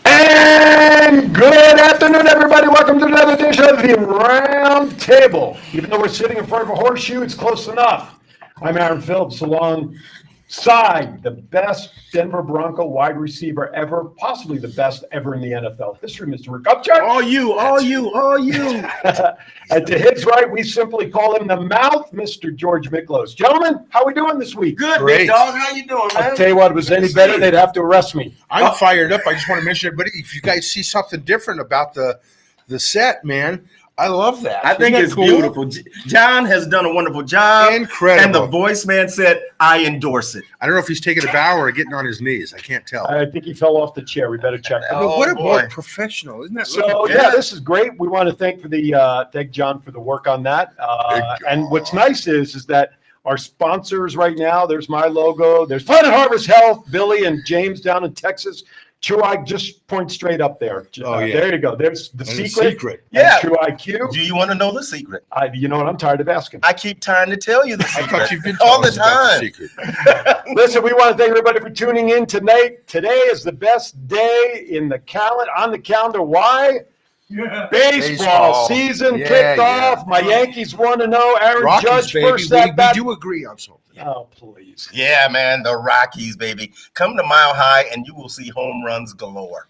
And good afternoon, everybody. Welcome to another edition of the RoundTable. Even though we're sitting in front of a horseshoe, it's close enough. I'm Aaron Phillips, alongside the best Denver Bronco wide receiver ever, possibly the best ever in the NFL history, Mr. Rick Upchurch. All you. And to his right, we simply call him the mouth, Mr. George Miklos. Gentlemen, how we doing this week? Good, Great. big dog. How you doing, man? I'll tell you what, if it was any better, they'd have to arrest me. I'm fired up. I just want to mention everybody, if you guys see something different about the set, man, I love that. I think it's cool? beautiful. John has done a wonderful job. Incredible. And the voice man said, I endorse it. I don't know if he's taking a bow or getting on his knees. I can't tell. I think he fell off the chair. We better check. What a boy. professional. Isn't that So really yeah, this is great. We want to thank John for the work on that. And what's nice is that our sponsors right now, there's my logo, there's Planet Harvest Health, Billy and James down in Texas. True IQ, just point straight up there. Oh, yeah. There you go. There's the And secret. Yeah. True IQ. Do you want to know the secret? You know what? I'm tired of asking. I keep trying to tell you the I secret. thought you've been all telling the us about time. secret. Listen, we want to thank everybody for tuning in tonight. Today is the best day on the calendar. Why? Baseball season kicked off. My Yankees 1-0. Aaron Rockies, Judge baby. first at bat. We do agree on something. Oh, please. Yeah, man, the Rockies, baby. Come to Mile High and you will see home runs galore.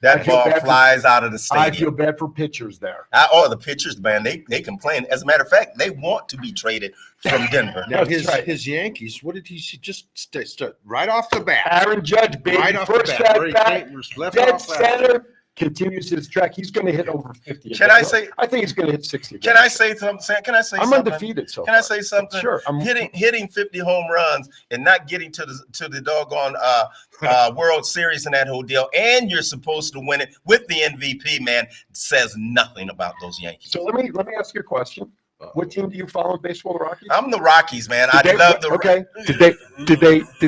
That ball flies out of the stadium. I feel bad for pitchers there. The pitchers, man, they complain. As a matter of fact, they want to be traded from Denver. Now, That's right. his Yankees, what did he see? Just start right off the bat. Aaron Judge, baby, Right off the first bat. at bat, Left dead off that. center, continues his track. He's going to hit over 50. Can I say? I think he's going to hit 60. Can I say something? Can I say I'm something? undefeated so Can I far. say something? Sure. Hitting 50 home runs and not getting to the doggone World Series and that whole deal, and you're supposed to win it with the MVP, man, says nothing about those Yankees. So let me ask you a question. What team do you follow in baseball, the Rockies? I'm the Rockies, man. Okay. Did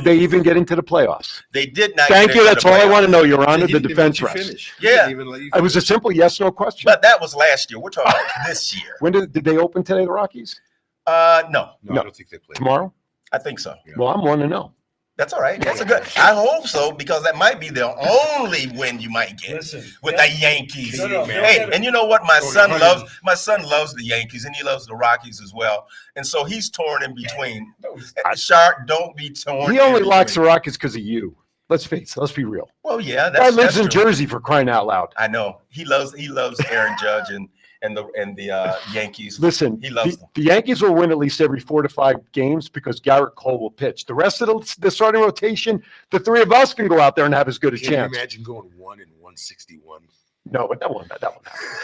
they even get into the playoffs? They did not. Thank you. That's all I want to know, Your Honor. He The didn't defense even let you rests. finish. Yeah. He didn't even let you It was a simple yes/no question. But that was last year. We're talking about this year. When did they open today, the Rockies? No, No, No. I don't think they played. Tomorrow? I think so. Yeah. Well, I'm 1-0. That's all right. That's a good. I hope so, because that might be the only win you might get with the Yankees. Hey, and you know what? My son loves the Yankees, and he loves the Rockies as well. And so he's torn in between. Shark, don't be torn. He only likes the Rockies because of you. Let's face it. Let's be real. Well, yeah, Guy lives in true. Jersey, for crying out loud. I know he loves Aaron Judge and the Yankees. Listen, He loves them. the Yankees will win at least every 4 to 5 games because Garrett Cole will pitch. The rest of the starting rotation, the three of us can go out there and have as good a Can you chance. imagine going 1-161? No, but that won't happen.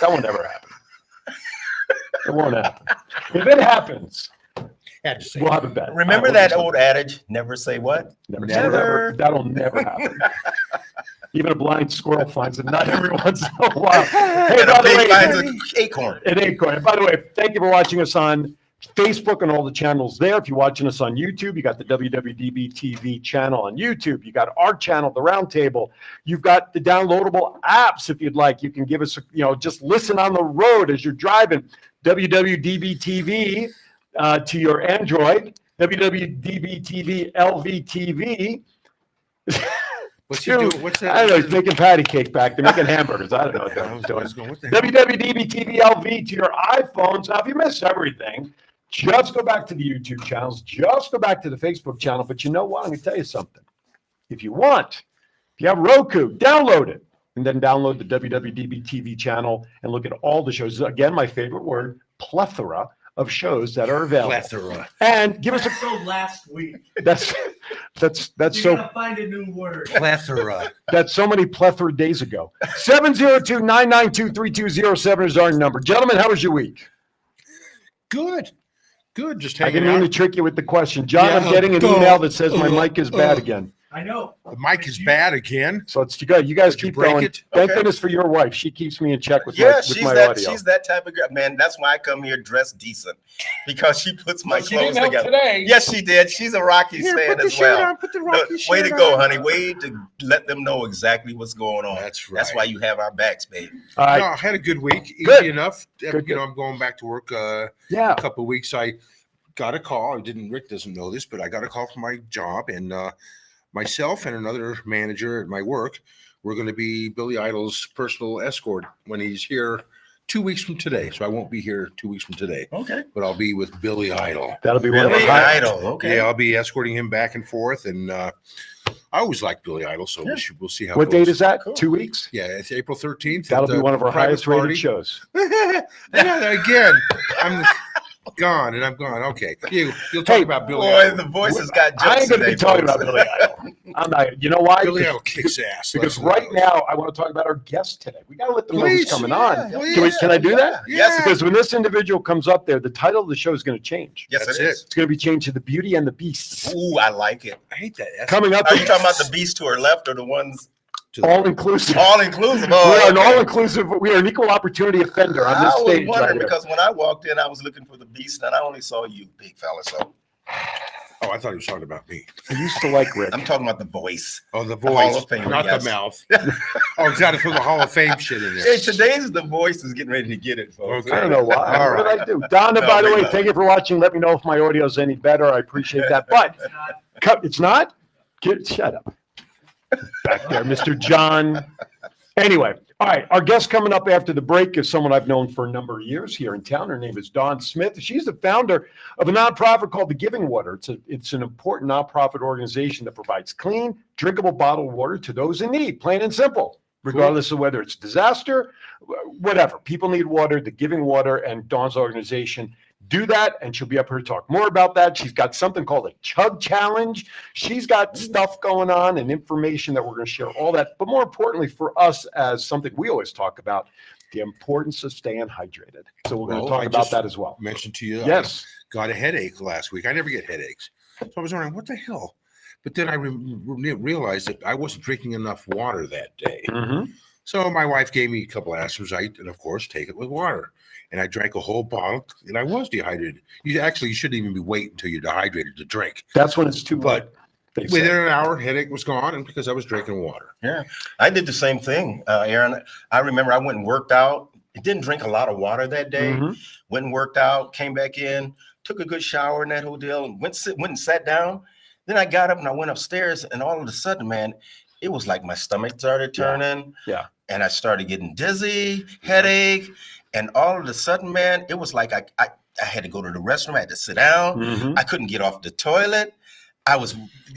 That won't ever happen. It won't happen. If it happens, Had to say. we'll have a bet. Remember that old adage? Never say what? Never. That'll never happen. Even a blind squirrel finds it not every once in a while. Hey, And by a the pig way, finds an acorn. It ain't going. By the way, thank you for watching us on Facebook and all the channels there. If you're watching us on YouTube, you got the WWDBTV channel on YouTube. You got our channel, the Roundtable. You've got the downloadable apps if you'd like. You can give us, just listen on the road as you're driving. WWDBTV to your Android. WWDBTV LVTV. What's he doing? What's that? I don't know. He's making patty cake back. They're making hamburgers. I don't know what the hell he's doing. What's going- what the hell? WWDBTV LV to your iPhones. Now, if you miss everything, just go back to the YouTube channels. Just go back to the Facebook channel. But you know what? I'm going to tell you something. If you have Roku, download it. And then download the WWDBTV channel and look at all the shows. Again, my favorite word, plethora of shows that are available. Plethora. And give us a So last week. that's You so gotta find a new word. Plethora. that's so many plethora days ago. 702-992-3207 is our number. Gentlemen, how was your week? Good. Just I hanging didn't mean to out. trick you with the question. John, Yeah, I'm getting an email that says my mic is bad again. I know. The mic is bad again. So it's you guys. You guys Did you keep break going. it? Thank Okay. goodness for your wife. She keeps me in check with Yeah, my, she's with my that. audio. She's that type of girl, man. That's why I come here dressed decent, because she puts my She clothes didn't help together. today. Yes, she did. She's a Rockies Here, fan put the as shirt well. on. Put the No, Rockies way to shirt go, on. honey. Way to let them know exactly what's going on. That's right. That's why you have our backs, baby. All right. No, I had a good week. Good. Easy enough. Good. I'm going back to work Yeah. a couple of weeks. I got a call. Rick doesn't know this, but I got a call from my job, and myself and another manager at my work, we're going to be Billy Idol's personal escort when he's here 2 weeks from today. So I won't be here 2 weeks from today, Okay. but I'll be with Billy Idol. That'll be one of Billy the highlights. Idol. Okay. Yeah, I'll be escorting him back and forth, and I always like Billy Idol, so Yeah. we'll see how. What it date goes. is that? Cool. 2 weeks. Yeah, it's April 13th. That'll be one of our highest rated shows. Again, I'm gone, and I'm gone. Okay, you'll talk Hey, about Billy Boy, Idol. the voice has got jokes I ain't going to today, be talking folks. about Billy Idol. I'm not. You know why? Billy Idol kicks ass. Because Let's right know. now I want to talk about our guest today. We got to let them know who's Please, coming yeah, on. please. Can I do that? Yes, Because when this individual comes up there, the title of the show is going to change. yes, That's it is. It's going to be changed to The Beauty and the Beast. Ooh, I like it. I hate that. That's Coming up, Are you talking about the beast to her left or the ones to the- all inclusive. all inclusive? We Oh, are an okay. all inclusive. We are an equal opportunity offender on I this was stage. wondering Right because when I walked in, I was looking for the beast, and I only saw you, big fella. So Oh, I thought he was talking about me. I used to like Rick. I'm talking about the voice. Oh, the The Hall voice, of Fame, not yes. the mouth. Oh, he's got to throw the Hall of Fame shit in there. Hey, today's the voice is getting ready to get it, folks. I don't know why. All What right. did I do? Donna, No, by the we way, love thank it. you for watching. Let me know if my audio is any better. I appreciate that. But it's not? Shut up. Back there, Mr. John. Anyway, all right. Our guest coming up after the break is someone I've known for a number of years here in town. Her name is Dawn Smith. She's the founder of a nonprofit called the Giving Water. It's an important nonprofit organization that provides clean, drinkable bottled water to those in need, plain and simple, regardless of whether it's disaster, whatever. People need water. The Giving Water and Dawn's organization do that, and she'll be up here to talk more about that. She's got something called a Chug Challenge. She's got stuff going on and information that we're going to share, all that. But more importantly for us, as something we always talk about, the importance of staying hydrated. So we're going to Well, talk I about just that as well. Mentioned to you, Yes. I got a headache last week. I never get headaches, so I was wondering what the hell. But then I realized that I wasn't drinking enough water that day. Mhm. So my wife gave me a couple of Aspergite, and of course, take it with water. And I drank a whole bottle, and I was dehydrated. You shouldn't even be waiting until you're dehydrated to drink. That's when it's too But late. they say. within an hour, headache was gone, and because I was drinking water. Yeah, I did the same thing, Aaron. I remember I went and worked out. I didn't drink a lot of water that day. Mhm. Went and worked out, came back in, took a good shower in that hotel, and went and sat down. Then I got up and I went upstairs, and all of a sudden, man, it was like my stomach started turning. Yeah. And I started getting dizzy, headache, and all of a sudden, man, it was like I had to go to the restroom. I had to sit down. Mhm. I couldn't get off the toilet. I was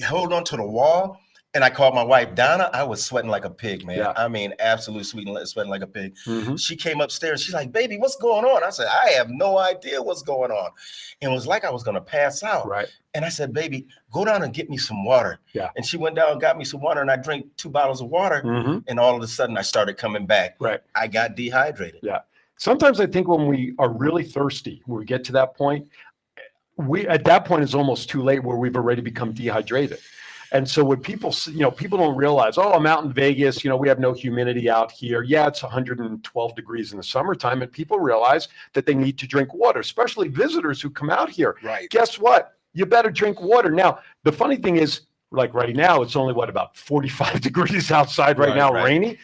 holding on to the wall. And I called my wife, Donna. I was sweating like a pig, man. Yeah. I mean, absolutely sweating like a pig. Mhm. She came upstairs. She's like, baby, what's going on? I said, I have no idea what's going on. And it was like I was going to pass out. Right. And I said, baby, go down and get me some water. Yeah. And she went down and got me some water, and I drank 2 bottles of water. Mhm. And all of a sudden, I started coming back. Right. I got dehydrated. Sometimes I think when we are really thirsty, when we get to that point, at that point it's almost too late where we've already become dehydrated. And so when people, people don't realize, oh, I'm out in Vegas, we have no humidity out here. Yeah, it's 112 degrees in the summertime, and people realize that they need to drink water, especially visitors who come out here. Right. Guess what? You better drink water. Now, the funny thing is, like right now, it's only about 45 degrees outside right now, Right. rainy.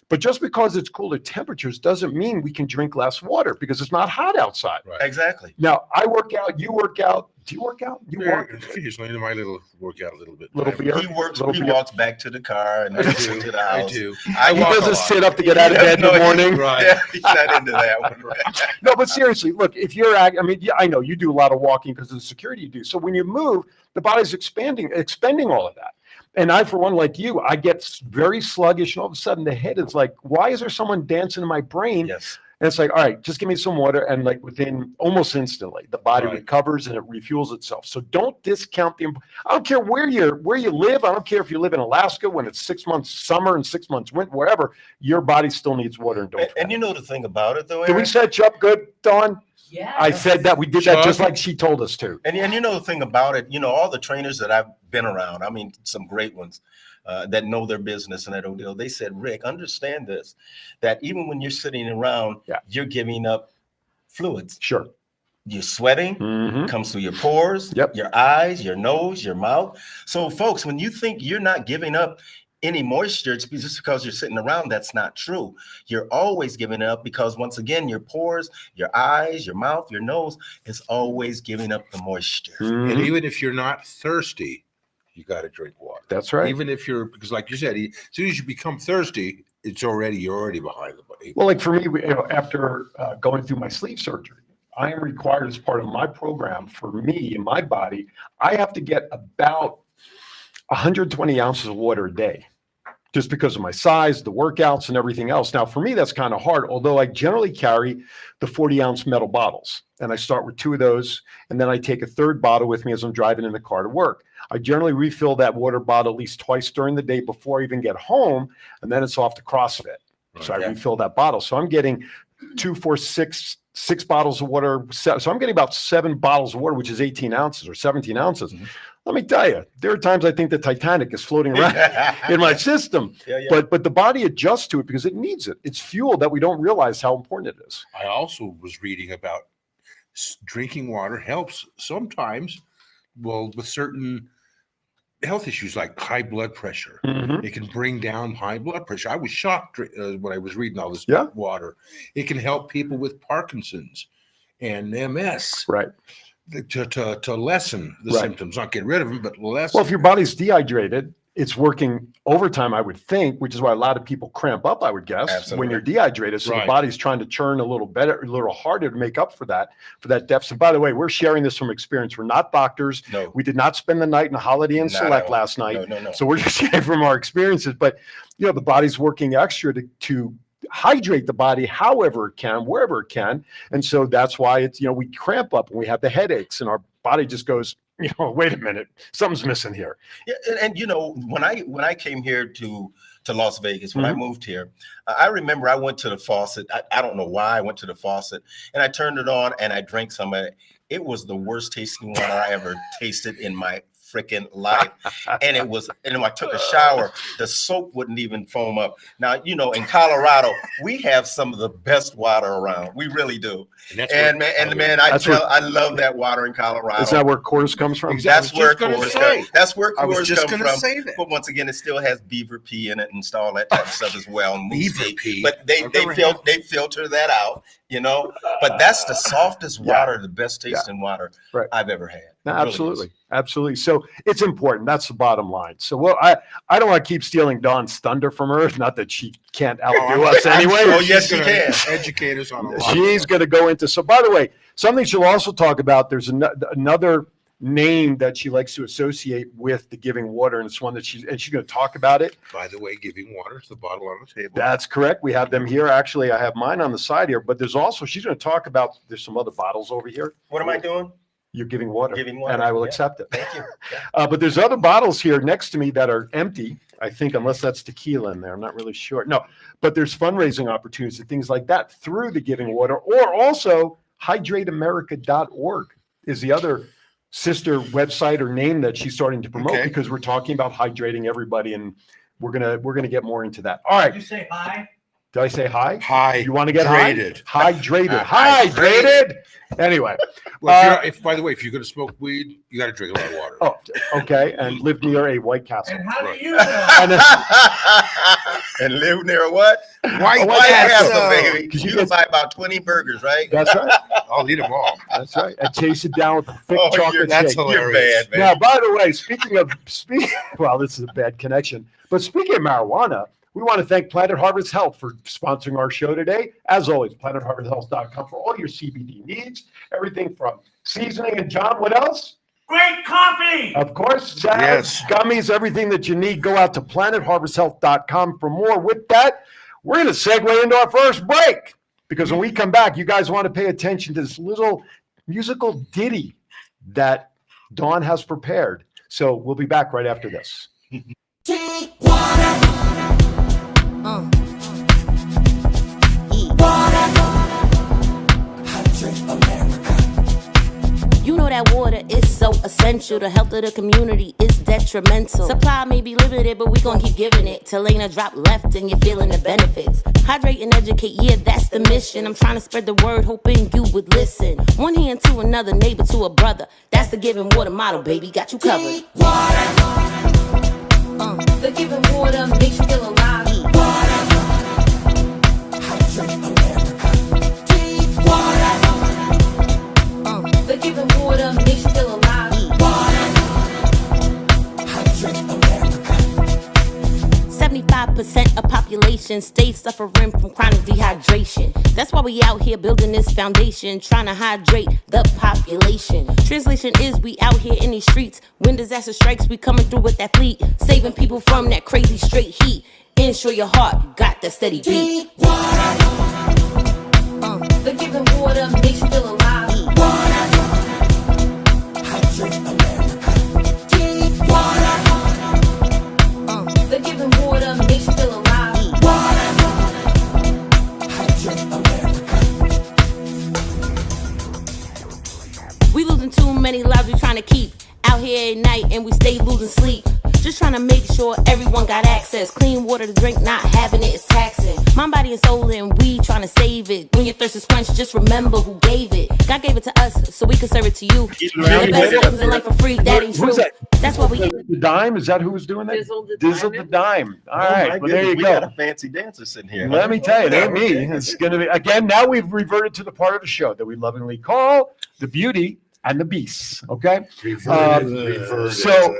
But just because it's cooler temperatures doesn't mean we can drink less water because it's not hot outside. Right. Exactly. Now, I work out, you work out. Do you work out? You Yeah, work? occasionally my little workout a little bit. Little beer? He works. Little He beer. walks back to the car and I then do. to the I house. do. I He walk a doesn't lot. sit up to get out of bed in No, the he- morning. Right. Yeah, he's not into that one. No, but seriously, look, if you're, yeah, I know you do a lot of walking because of the security you do. So when you move, the body's expending all of that. And I, for one, like you, I get very sluggish, and all of a sudden the head is like, why is there someone dancing in my brain? Yes. And it's like, all right, just give me some water. And like within almost instantly, the body Right. recovers and it refuels itself. So don't discount I don't care where you live. I don't care if you live in Alaska when it's 6 months summer and 6 months winter, wherever, your body still needs water. And don't And forget. you know the thing about it, though, Did we Aaron? set you up good, Dawn? Yeah. I said that we did that just Chuck? like she told us to. And you know the thing about it, all the trainers that I've been around, I mean, some great ones that know their business and that old deal. They said, Rick, understand this, that even when you're sitting around, you're giving up fluids. Sure. You're sweating, Mhm. comes through your pores, Yep. your eyes, your nose, your mouth. So, folks, when you think you're not giving up any moisture, it's just because you're sitting around. That's not true. You're always giving up because, once again, your pores, your eyes, your mouth, your nose is always giving up the moisture. Mhm. And even if you're not thirsty, you got to drink water. That's right. Even if you're, because like you said, as soon as you become thirsty, you're already behind the body. Well, like for me, after going through my sleeve surgery, I am required as part of my program for me and my body, I have to get about 120 ounces of water a day, just because of my size, the workouts and everything else. Now, for me, that's kind of hard, although I generally carry the 40-ounce metal bottles. And I start with 2 of those, and then I take a 3rd bottle with me as I'm driving in the car to work. I generally refill that water bottle at least twice during the day before I even get home, and then it's off to CrossFit. So I refill that bottle. So I'm getting 2, 4, 6 bottles of water. So I'm getting about 7 bottles of water, which is 18 ounces or 17 ounces. Mhm. Let me tell you, there are times I think the Titanic is floating around in my system, Yeah. but the body adjusts to it because it needs it. It's fuel that we don't realize how important it is. I also was reading about drinking water helps sometimes, well, with certain health issues like high blood pressure. Mhm. It can bring down high blood pressure. I was shocked when I was reading all this Yeah. water. It can help people with Parkinson's and MS Right. to lessen the Right. symptoms, not get rid of them, but lessen. Well, if your body's dehydrated, it's working overtime, I would think, which is why a lot of people cramp up, I would guess, Absolutely. when you're dehydrated. So Right. the body's trying to churn a little better, a little harder to make up for that deficit. By the way, we're sharing this from experience. We're not doctors. No. We did not spend the night in a Holiday Inn Not at Select all. last night. No. So we're just sharing from our experiences. But, the body's working extra to hydrate the body however it can, wherever it can. And so that's why it's, we cramp up and we have the headaches and our body just goes, wait a minute, something's missing here. Yeah, and when I came here to Las Vegas, when I Mhm. moved here, I remember I went to the faucet. I don't know why I went to the faucet, and I turned it on and I drank some of it. It was the worst tasting water I ever tasted in my freaking life. And I took a shower, the soap wouldn't even foam up. Now, in Colorado, we have some of the best water around. We really do. that's And what- man, I love that water in Colorado. Is that where Coors comes from? Exactly. That's where just gonna Coors say. come. That's where I was Coors just come going to from. say that. But once again, it still has beaver pee in it and all that type of stuff as well. And moose Beaver pee? But they I've never had they filter that out, But that's the softest water, the best tasting water Right. I've ever had. No, It really absolutely. is. Absolutely. So it's important. That's the bottom line. So, I don't want to keep stealing Dawn's thunder from her. Not that she can't outdo us anyway. Oh, yes, She's she gonna can. educate us on a lot. She's going to go into. So, by the way, something she'll also talk about, there's another name that she likes to associate with the giving water. And it's one that she's going to talk about it. By the way, giving water to the bottle on the table. That's correct. We have them here. Actually, I have mine on the side here, but she's going to talk about, there's some other bottles over here. What am I doing? You're giving water. Giving water, And I will yeah. accept it. Thank you. Yeah. But there's other bottles here next to me that are empty, I think, unless that's tequila in there. I'm not really sure. No, but there's fundraising opportunities and things like that through the giving water, or also hydrateamerica.org is the other sister website or name that she's starting to promote, Okay. because we're talking about hydrating everybody, and we're gonna get more into that. All Did right. you say hi? Did I say hi? Hi. You want to get Hydrated. hydrated? Hydrated. Hydrated. Anyway. Well, by the way, if you're going to smoke weed, you got to drink a lot of water. Oh, okay. And live near a White Castle. And how do Right. you know? And live near what? White White Castle, Castle. baby. 'Cause you You can get- buy about 20 burgers, right? That's right. I'll eat them all. That's right. And chase it down with a thick Oh, chocolate that's shake. hilarious. You're bad, man. Now, by the way, well, this is a bad connection, but speaking of marijuana, we want to thank Planet Harvest Health for sponsoring our show today. As always, planetharvesthealth.com for all your CBD needs, everything from seasoning. And John, what else? Great coffee. Of course, salads, Yes. gummies, everything that you need. Go out to planetharvesthealth.com for more. With that, we're going to segue into our first break. because when we come back, you guys want to pay attention to this little musical ditty that Dawn has prepared. So we'll be back right after this. Drink water. Eat water. Hydrate America. You know that water is so essential. The health of the community is detrimental. Supply may be limited, but we gon' keep giving it till ain't a drop left and you're feeling the benefits. Hydrate and educate, yeah, that's the mission. I'm trying to spread the word, hoping you would listen. One hand to another, neighbor to a brother. That's the giving water model, baby. Got you covered. Water. The giving water makes you feel alive. Water. Hydrate America. Drink water. The giving water makes you feel alive. Water. Hydrate America. 75% of population stay suffering from chronic dehydration. That's why we out here building this foundation, trying to hydrate the population. Translation is we out here in these streets. When disaster strikes, we coming through with that fleet, saving people from that crazy straight heat. Ensure your heart got that steady beat. Water. The giving water makes you feel alive. Water. Hydrate America. Drink water. The giving water makes you feel alive. Water. Hydrate America. We losing too many lives we trying to keep. Out here at night and we stay losing sleep. Just trying to make sure everyone got access. Clean water to drink, not having it is taxing. Mind, body, and soul, and we trying to save it. When your thirst is quenched, just remember who gave it. God gave it to us so we can serve it to you. The best things in life for free, that ain't true. Who's that? That's what we. The Dime? Is that who was doing that? Dizzle the Dime. All Oh, right. my Well, there goodness, you we go. got a fancy dancer sitting here. Let me tell you, it ain't me. It's going to be, again, now we've reverted to the part of the show that we lovingly call the Beauty and the Beast. Okay? So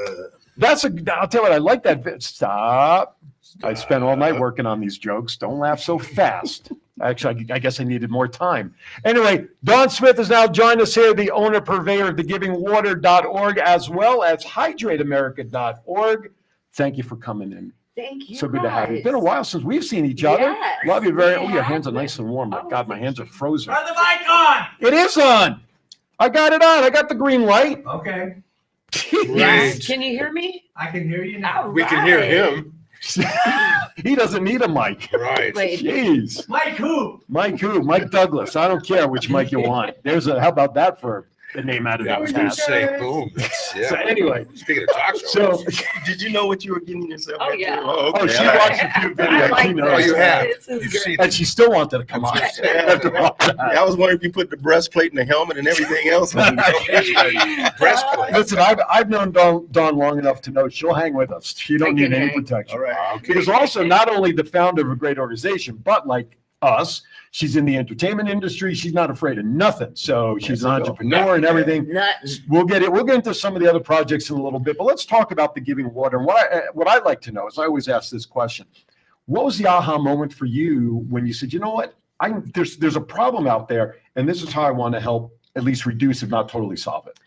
that's I'll tell you what, I like that. Stop. I spent all night working on these jokes. Don't laugh so fast. Actually, I guess I needed more time. Anyway, Dawn Smith has now joined us here, the owner purveyor of thegivingwater.org as well as hydrateamerica.org. Thank you for coming in. Thank you. So good to have you. It's been a while since we've seen each other. Yes, Love you very. it Oh, your hands are has nice and warm. My Oh, God, my hands are frozen. Turn the mic on. It is on. I got it on. I got the green light. Okay, Yes. Can you hear me? I can hear you now. We can hear him. He doesn't need a mic. Right. Wait. Jeez. Mike who? Mike who? Mike Douglas. I don't care which mic you want. How about that for the name out of Yeah, I it? was going to say, boom. That's, So yeah. anyway, Speaking of talk so shows. Did you know what you were getting yourself Oh, into? yeah. Oh, oh, okay. she All right. watched a few I videos. like She knows. Oh, you have. This is You've great. seen And she still wanted to come on. After all that. Yeah, I was wondering if you put the breastplate and the helmet and everything else on. breastplate. Listen, I've known Dawn long enough to know she'll hang with us. She don't I need can any hang. protection. All right. Okay. Because also not only the founder of a great organization, but like us, she's in the entertainment industry. She's not afraid of nothing. So she's an entrepreneur and everything. Nothing. We'll get into some of the other projects in a little bit, but let's talk about the Giving Water. And what I'd like to know is, I always ask this question: what was the aha moment for you when you said, you know what, there's a problem out there, and this is how I want to help at least reduce, if not totally solve it?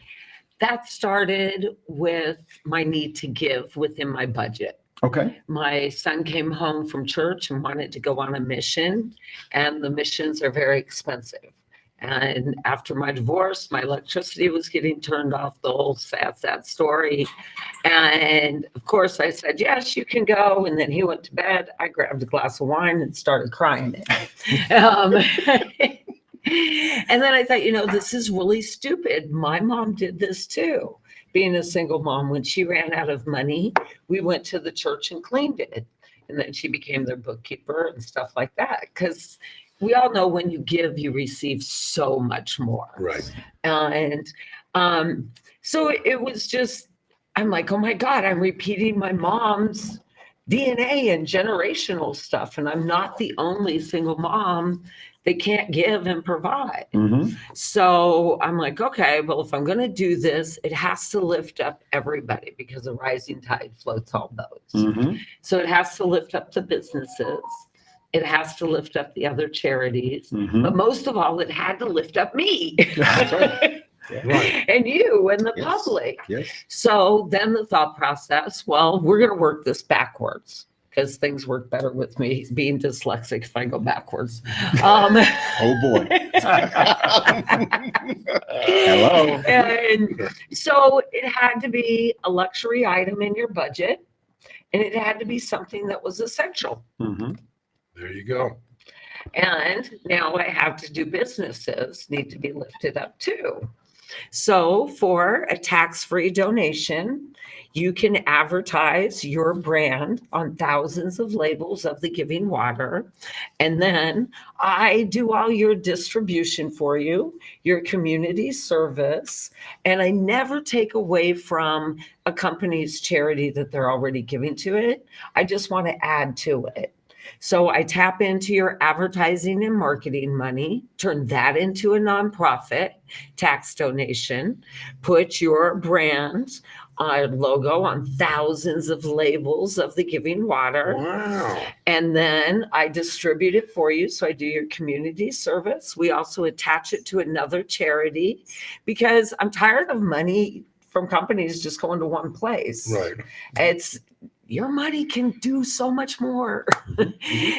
That started with my need to give within my budget. Okay. My son came home from church and wanted to go on a mission, and the missions are very expensive. And after my divorce, my electricity was getting turned off, the whole sad story. And of course I said, yes, you can go. And then he went to bed. I grabbed a glass of wine and started crying. And then I thought, this is really stupid. My mom did this too. Being a single mom, when she ran out of money, we went to the church and cleaned it. And then she became their bookkeeper and stuff like that. Because we all know when you give, you receive so much more. Right. And so it was just, I'm like, oh my God, I'm repeating my mom's DNA and generational stuff. And I'm not the only single mom that can't give and provide. Mm-hmm. So I'm like, okay, well, if I'm going to do this, it has to lift up everybody, because a rising tide floats all boats. Mm-hmm. So it has to lift up the businesses. It has to lift up the other charities. Mm-hmm. But most of all, it had to lift up me. That's right. Right. And you and the Yes. public. Yes. So then the thought process, well, we're going to work this backwards. because things work better with me being dyslexic if I go backwards. Oh boy. Hello. And so it had to be a luxury item in your budget, and it had to be something that was essential. Mhm. There you go. And now I have to do businesses need to be lifted up too. So for a tax-free donation, you can advertise your brand on thousands of labels of the Giving Water. And then I do all your distribution for you, your community service, and I never take away from a company's charity that they're already giving to it. I just want to add to it. So I tap into your advertising and marketing money, turn that into a nonprofit tax donation, put your brand logo on thousands of labels of the Giving Water. Wow. And then I distribute it for you. So I do your community service. We also attach it to another charity because I'm tired of money from companies just going to one place. Right. It's your money can do so much more.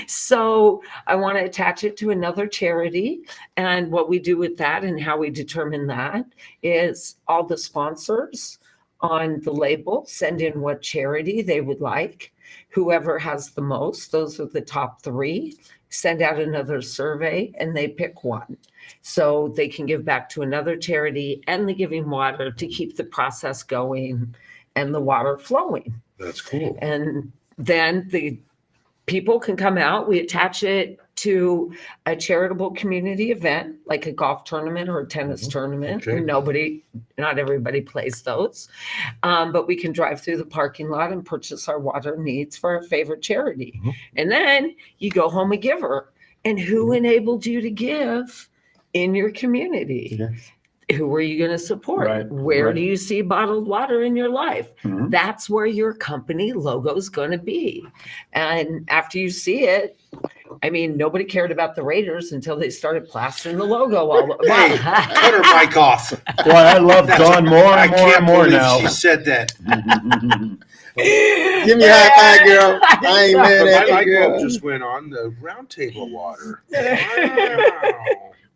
So I want to attach it to another charity. And what we do with that and how we determine that is all the sponsors on the label send in what charity they would like. Whoever has the most, those are the top 3, send out another survey and they pick one. So they can give back to another charity and the Giving Water to keep the process going and the water flowing. That's cool. And then the people can come out. We attach it to a charitable community event, like a golf tournament or a tennis tournament. Okay. Not everybody plays those. But we can drive through the parking lot and purchase our water needs for our favorite charity. And then you go home a giver. And who enabled you to give in your community? Yes. Who are you going to support? Right, Where right. do you see bottled water in your life? Mhm. That's where your company logo is going to be. And after you see it, I mean, nobody cared about the Raiders until they started plastering the logo all over. Hey, cut her mic off. Boy, I love Dawn more I and more can't and more believe now. she said that. Give me a high five, girl. I ain't mad My at you, light bulb girl. just went on the RoundTable water.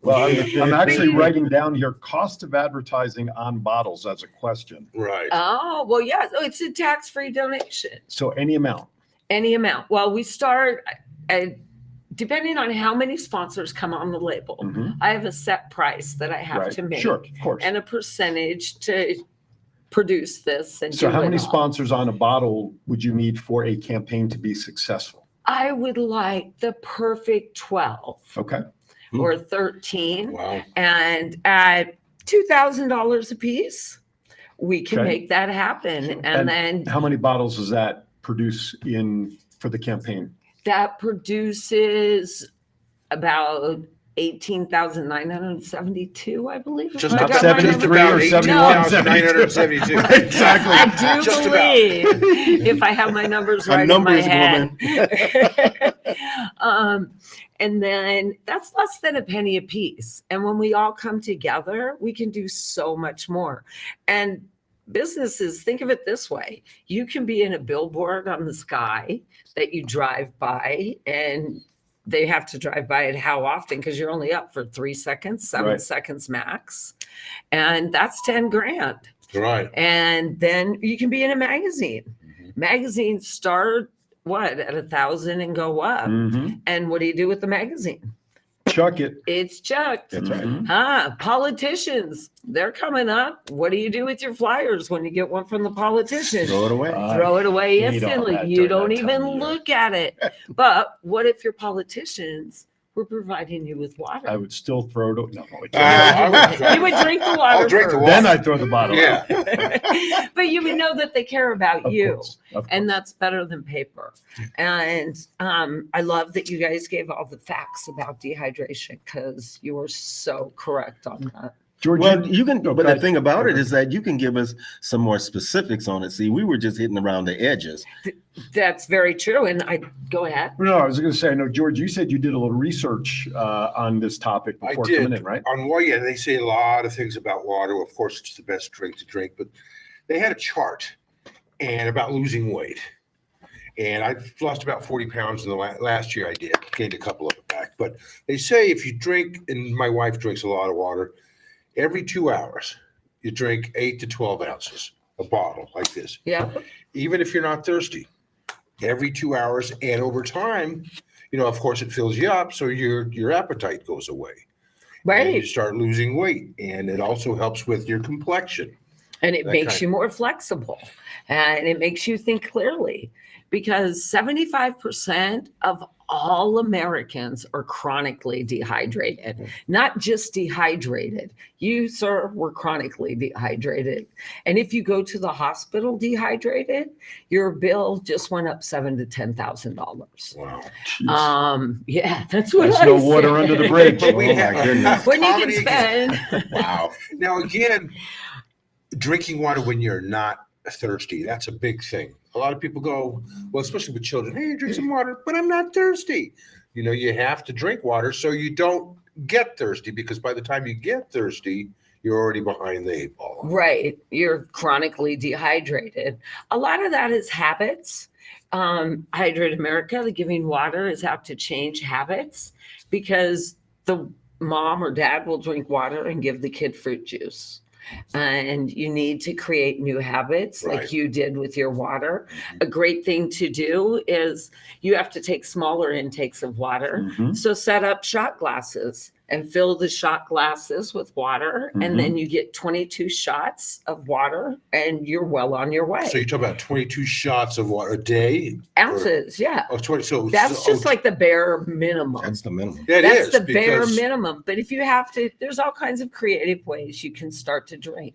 Wow. Well, I'm actually writing down here cost of advertising on bottles as a question. Right. Oh, well, yeah. So it's a tax-free donation. So any amount. Any amount. Well, we start, depending on how many sponsors come on the label, Mhm. I have a set price that I have Right. to make. Sure, of course. And a percentage to produce this and So do how it many all. sponsors on a bottle would you need for a campaign to be successful? I would like the perfect 12 Okay. or 13. Wow. And at $2,000 a piece, we can Okay. make that happen. And then How many bottles does that produce for the campaign? that produces about 18,972, I believe. Just I Not got my number. 73 or 71, 972. Exactly. I do Just about. believe, if I have my numbers A right in my numbers head. woman. And then that's less than a penny a piece. And when we all come together, we can do so much more. And businesses, think of it this way. You can be in a billboard on the sky that you drive by, and they have to drive by it how often? Because you're only up for 3 seconds, 7 Right. seconds max. And that's 10 grand. Right. And then you can be in a magazine. Magazines start at 1,000 and go up. Mhm. And what do you do with the magazine? Chuck it. It's chucked. That's right. Mhm. Politicians, they're coming up. What do you do with your flyers when you get one from the politician? Throw it away. Throw it away hate all instantly. that You during don't that time even of year. look at it. But what if your politicians were providing you with water? I would still throw it. No, You would drink the water. I'll drink the first. water. Then I'd throw the bottle. Yeah. But you would know that they care about Of you. course, of And course. that's better than paper. And I love that you guys gave all the facts about dehydration because you were so correct on that. George, Well, you can, go but the ahead. thing about Go it ahead. is that you can give us some more specifics on it. See, we were just hitting around the edges. That's very true. And go ahead. No, I was going to say, I know, George, you said you did a little research on this topic I before did. coming in, right? On one, yeah, they say a lot of things about water. Of course, it's the best drink to drink, but they had a chart and about losing weight. And I've lost about 40 pounds in the last year. I did gained a couple of it back. But they say if you drink, and my wife drinks a lot of water, every 2 hours, you drink 8 to 12 ounces, a bottle like this. Yeah. Even if you're not thirsty, every 2 hours. And over time, of course, it fills you up. So your appetite goes away. And you Right. start losing weight. And it also helps with your complexion. And it That makes kind- you more flexible and it makes you think clearly because 75% of all Americans are chronically dehydrated, not just dehydrated. You, sir, were chronically dehydrated. And if you go to the hospital dehydrated, your bill just went up $7,000 to $10,000. Wow. Yeah, that's what That's I no water said. under the bridge. But we Oh, have my goodness. When you can comedy- spend. Wow. Now, again, drinking water when you're not thirsty, that's a big thing. A lot of people go, well, especially with children, hey, drink some water, but I'm not thirsty. You have to drink water so you don't get thirsty, because by the time you get thirsty, you're already behind the 8 ball. Right. You're chronically dehydrated. A lot of that is habits. Hydrate America, the Giving Water, is out to change habits because the mom or dad will drink water and give the kid fruit juice. And you need to create new habits like Right. you did with your water. A great thing to do is you have to take smaller intakes of water. Mhm. So set up shot glasses and fill the shot glasses with water. Mhm. And then you get 22 shots of water and you're well on your way. So you're talking about 22 shots of water a day? Ounces, yeah. Oh, 20. So That's just like the bare minimum. That's the minimum. that That's is, the bare because- minimum. But if you have to, there's all kinds of creative ways you can start to drink.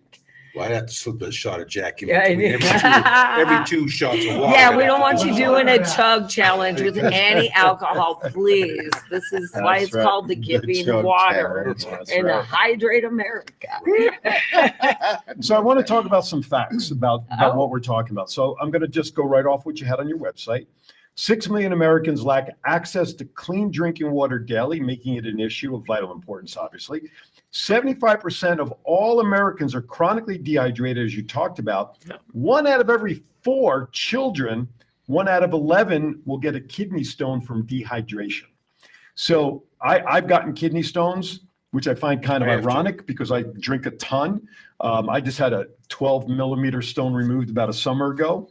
Well, I'd have to slip a shot of Jack in Yeah, I between know. every two shots of water. Yeah, we don't want you doing a chug challenge with any alcohol, please. This is why That's it's right. called the The Giving chug Water challenge, that's and right. Hydrate America. So I want to talk about some facts about Oh. what we're talking about. So I'm going to just go right off what you had on your website. 6 million Americans lack access to clean drinking water daily, making it an issue of vital importance, obviously. 75% of all Americans are chronically dehydrated, as you talked about. 1 out of every 4 children, 1 out of 11 will get a kidney stone from dehydration. So I've gotten kidney stones, which I find kind of I have too. ironic because I drink a ton. I just had a 12 millimeter stone removed about a summer ago,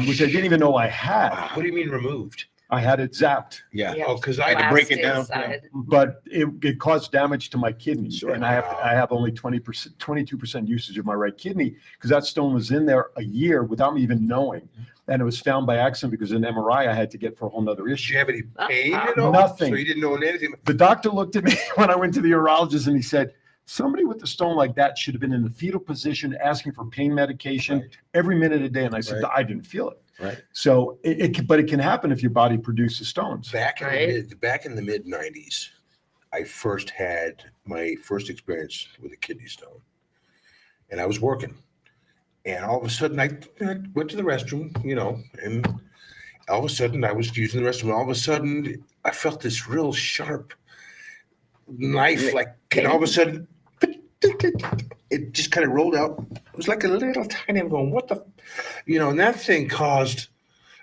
which I didn't even know I had. What do you mean removed? I had it zapped, Yeah. Yeah. Oh, because I had to I break it down. Inside. but it caused damage to my kidney. Sure. And I have only 20%, 22% usage of my right kidney because that stone was in there a year without me even knowing. And it was found by accident because an MRI I had to get for a whole nother Did issue. you have any pain at all? Nothing. So you didn't know anything? The doctor looked at me when I went to the urologist and he said, somebody with a stone like that should have been in the fetal position asking for pain medication Right. every minute a day. And I said, Right. I didn't feel it. Right. So but it can happen if your body produces stones. Back in Right. the mid 90s, I first had my first experience with a kidney stone, and I was working, and all of a sudden I went to the restroom, and all of a sudden I was using the restroom. And all of a sudden I felt this real sharp knife, and all of a sudden it just kind of rolled out. It was like a little tiny. I'm going, what the, and that thing caused.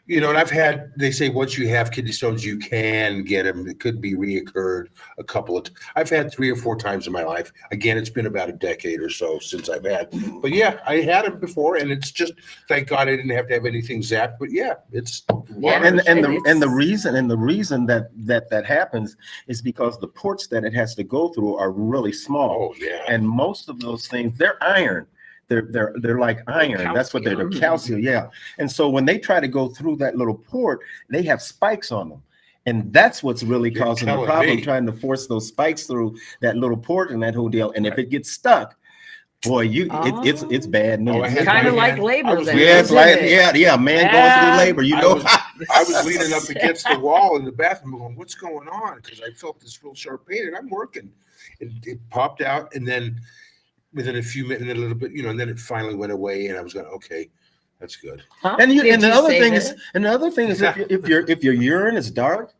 And I've had, they say once you have kidney stones, you can get them. It could be reoccurred a couple of, I've had 3 or 4 times in my life. Again, it's been about a decade or so since I've had, but yeah, I had them before, and it's just, thank God I didn't have to have anything zapped, but yeah, it's. Yeah. And And the it's- reason that happens is because the ports that it has to go through are really small. Oh, yeah. And most of those things, they're iron. They're like iron. That's what they're calcium. Yeah. And so when they try to go through that little port, they have spikes on them. And that's what's really You're causing the telling problem, me. trying to force those spikes through that little port and that whole deal. And if it gets stuck, boy, it's bad news. Oh, I had Kind of my like hand- labor I was- then. Yeah, it's isn't like, it? yeah, man going Yeah. through labor, you I know. was leaning up against the wall in the bathroom going, what's going on? Because I felt this real sharp pain, and I'm working. It popped out, and then within a few minutes, and then a little bit, and then it finally went away, and I was going, okay, that's good. Huh? And Did the you other save thing it? is, if your urine is dark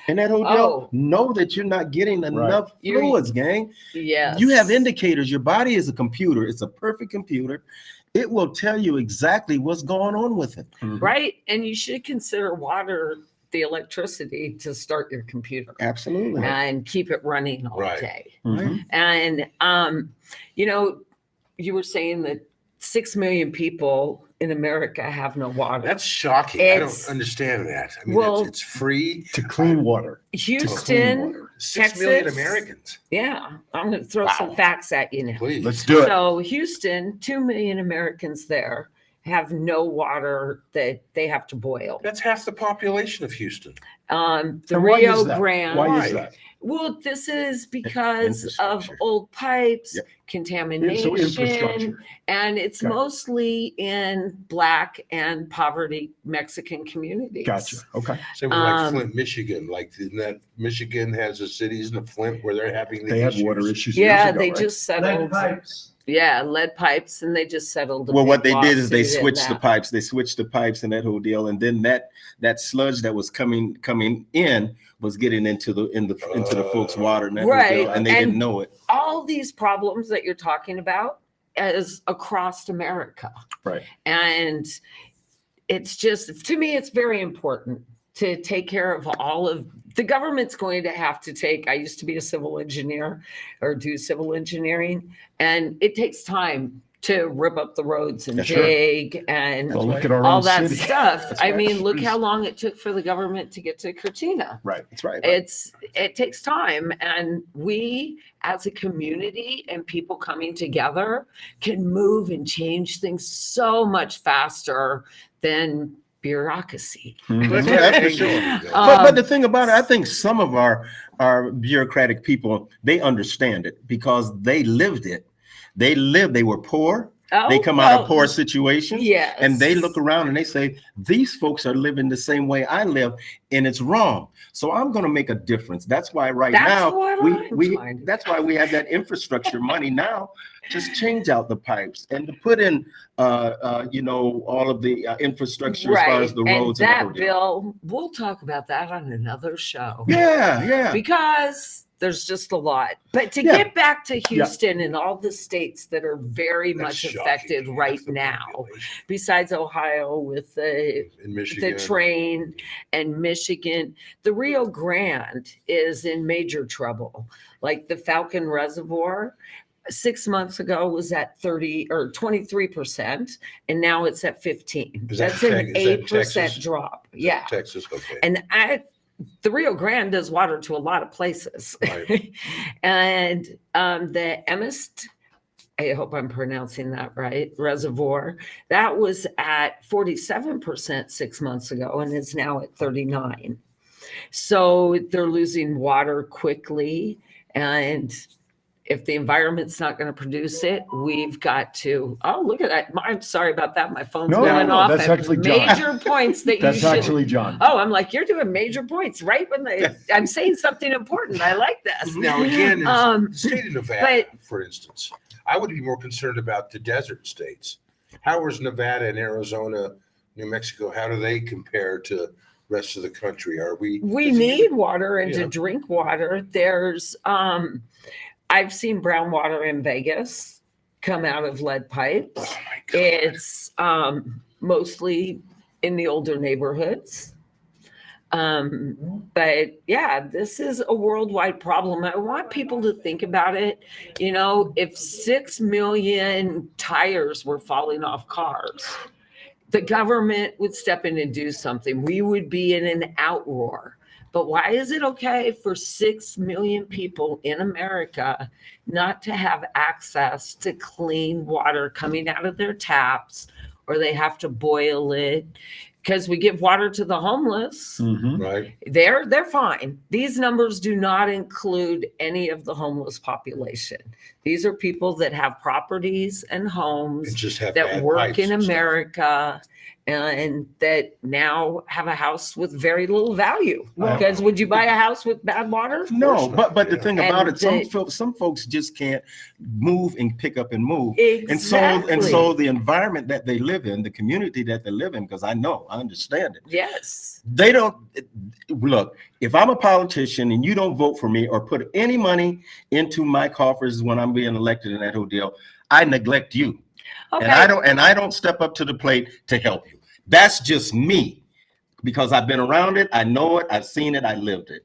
and that whole deal, Oh. know that you're not getting enough You're- fluids, gang. Yes. You have indicators. Your body is a computer. It's a perfect computer. it will tell you exactly what's going on with it. Right. And you should consider water, the electricity to start your computer Absolutely. and keep it running all Right. day. Mhm. And, you know, you were saying that 6 million people in America have no water. That's shocking. I It's- don't understand that. I mean, well- it's free. To clean water. Houston, 6 million Texas. Americans. yeah, I'm going to throw some Wow. facts at you now. Please. Let's do it. So Houston, 2 million Americans there have no water that they have to boil. That's half the population of Houston. The And why Rio is that? Grande. Why is that? Well, this is because of Infrastructure. old pipes, Yep. contamination, So infrastructure. and it's Okay. mostly in Black and poverty Mexican communities. Gotcha. Okay. Same with like Um, Flint, Michigan. Like isn't that Michigan has the cities in the Flint where they're having the They had issues. water issues. years Yeah, ago, they right? just Lead settled. pipes. Yeah, lead pipes, and they just settled. a Well, what big they did is they lawsuit in switched the that. pipes. They switched the pipes and that whole deal, and then that sludge that was coming in was getting into the folks' water and that whole deal, Right, and they and- didn't know it. All these problems that you're talking about is across America. Right. And it's just, to me, it's very important to take care of all of the government's going to have to take. I used to be a civil engineer or do civil engineering, and it takes time to rip up the roads and That's right. dig and Well, look at our all own that city. stuff. That's I right. mean, look how long it took for the government to get to Cortina. Right. That's right. It takes time, and we as a community and people coming together can move and change things so much faster than bureaucracy. Mhm. Yeah, that's for sure. But the thing about it, I think some of our bureaucratic people, they understand it because they lived it. They were poor. They come out of poor situations. Yes. And they look around and they say, these folks are living the same way I live, and it's wrong. So I'm going to make a difference. That's why That's now what I'm trying to that's why we have that infrastructure money now. Just change out the pipes and to put in, all of the infrastructure as far as the roads. And the that whole deal. bill, we'll talk about that on another show. Yeah. Because there's just a lot. But to Yeah. get back to Houston and all the states that are very That's much shocking. affected Half right the now, population besides Ohio with the in Michigan. train and Michigan, the Rio Grande is in major trouble. Like the Falcon Reservoir, 6 months ago was at 30 or 23%, and now it's at 15. Is that That's an Tex- is that 8% Texas? drop. Is that Yeah. Texas. Okay. And the Rio Grande does water to a lot of places. Right. And the Emist, I hope I'm pronouncing that right, reservoir, that was at 47% 6 months ago and is now at 39. So they're losing water quickly. And if the environment's not going to produce it, we've got to, oh, look at that. I'm sorry about that. My phone's No, going no, off that's at actually John. major points that you That's should. actually John. Oh, I'm like, you're doing major points right when I'm saying something important. I like this. Now again, in Um, the state of Nevada, but- for instance, I would be more concerned about the desert states. How is Nevada and Arizona, New Mexico? How do they compare to rest of the country? Are we? We is it- need water and Yeah. to drink water. There's, I've seen brown water in Vegas come out of lead pipes. Oh my God. It's mostly in the older neighborhoods. But yeah, this is a worldwide problem. I want people to think about it. You know, if 6 million tires were falling off cars, the government would step in and do something. We would be in an outroar. But why is it okay for 6 million people in America not to have access to clean water coming out of their taps, or they have to boil it? Because we give water to the homeless. Mhm. Right. They're fine. These numbers do not include any of the homeless population. These are people that have properties and And homes just have that bad work pipes in and stuff. America and that now have a house with very little value. Well- Because would you buy a house with bad water? No, course not, but the yeah. thing about And it, some folks just can't move and pick up and move. Exactly. And so the environment that they live in, the community that they live in, because I understand it. Yes. They don't look, if I'm a politician and you don't vote for me or put any money into my coffers when I'm being elected in that whole deal, I neglect you. And I don't step up to the plate to help you. That's just me, because I've been around it. I know it. I've seen it. I lived it.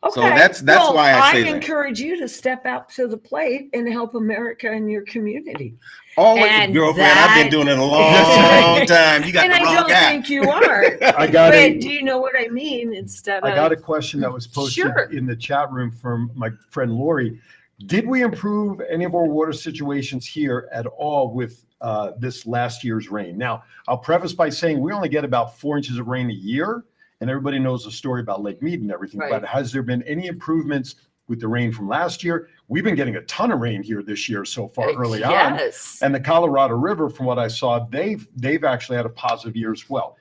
Okay. So that's why I say that. encourage you to step out to the plate and help America and your community. Always, And girlfriend, I've been doing it a long time. You got And the I wrong don't guy. think you are. I got But it. do you know what I mean? Instead I got a of, question that was posted Sure. in the chat room from my friend Lori. Did we improve any of our water situations here at all with this last year's rain? Now, I'll preface by saying we only get about 4 inches of rain a year, and everybody knows the story about Lake Mead and everything. Right. But has there been any improvements with the rain from last year? We've been getting a ton of rain here this year so far early on. yes. And the Colorado River, from what I saw, they've actually had a positive year as well.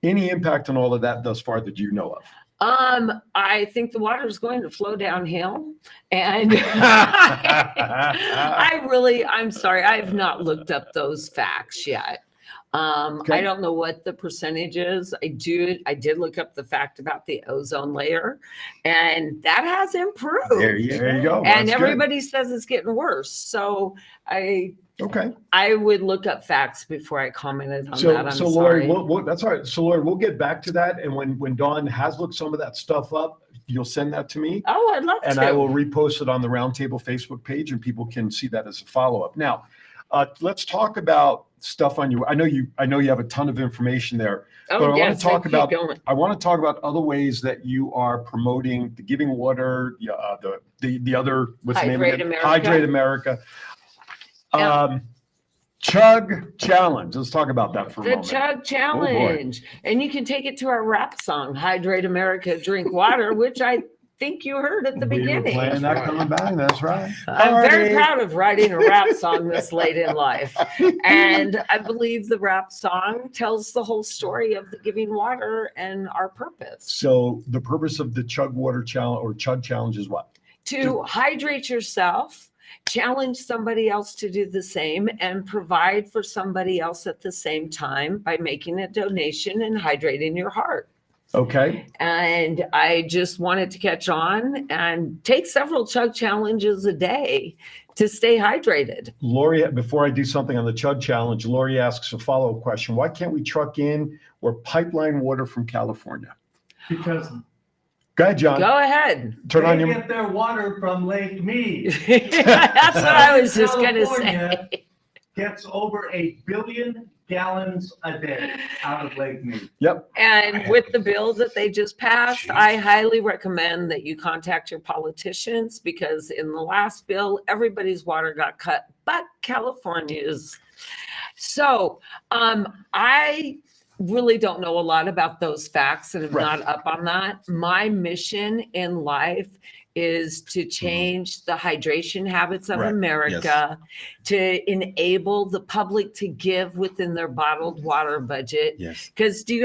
Any impact on all of that thus far that you know of? I think the water is going to flow downhill, and I'm sorry, I have not looked up those facts yet. I don't know what the percentage is. I did look up the fact about the ozone layer, and that has improved. There you go. And That's good. everybody says it's getting worse. So Okay. I would look up facts before I commented on So, that. I'm so Lori, sorry. that's all right. So Lori, we'll get back to that. And when Dawn has looked some of that stuff up, you'll send that to me. Oh, I'd love And to. I will repost it on the RoundTable Facebook page, and people can see that as a follow-up. Now, let's talk about stuff on you. I know you have a ton of information there, but I want to talk about. I want to talk about other ways that you are promoting the Giving Water, the other, what's the name of it? Hydrate America. Hydrate America. Yeah. Chug Challenge. Let's talk about that for a The moment. Chug Challenge. And you can take it to our rap song, Hydrate America, Drink Water, which I think you heard at the We were beginning. playing that coming back. That's right. I'm very proud of writing a rap song this late in life. And I believe the rap song tells the whole story of the Giving Water and our purpose. So the purpose of the Chug Water Challenge or Chug Challenge is what? To hydrate yourself, challenge somebody else to do the same, and provide for somebody else at the same time by making a donation and hydrating your heart. Okay. And I just wanted to catch on and take several chug challenges a day to stay hydrated. Lori, before I do something on the Chug Challenge, Lori asks a follow-up question. Why can't we truck in or pipeline water from California? Because Go ahead, John. Go ahead. Turn on they your. get their water from Lake Mead. That's what I was just going to California say. Gets over 1 billion gallons a day out of Lake Mead. Yep. And with the bill that they just passed, I highly recommend that you contact your politicians, because in the last bill, everybody's water got cut, but California's. So I really don't know a lot about those facts, and I'm Right. not up on that. My mission in life is to change the hydration habits of Right. America, to enable the public to give within their bottled water budget. Yes. Because do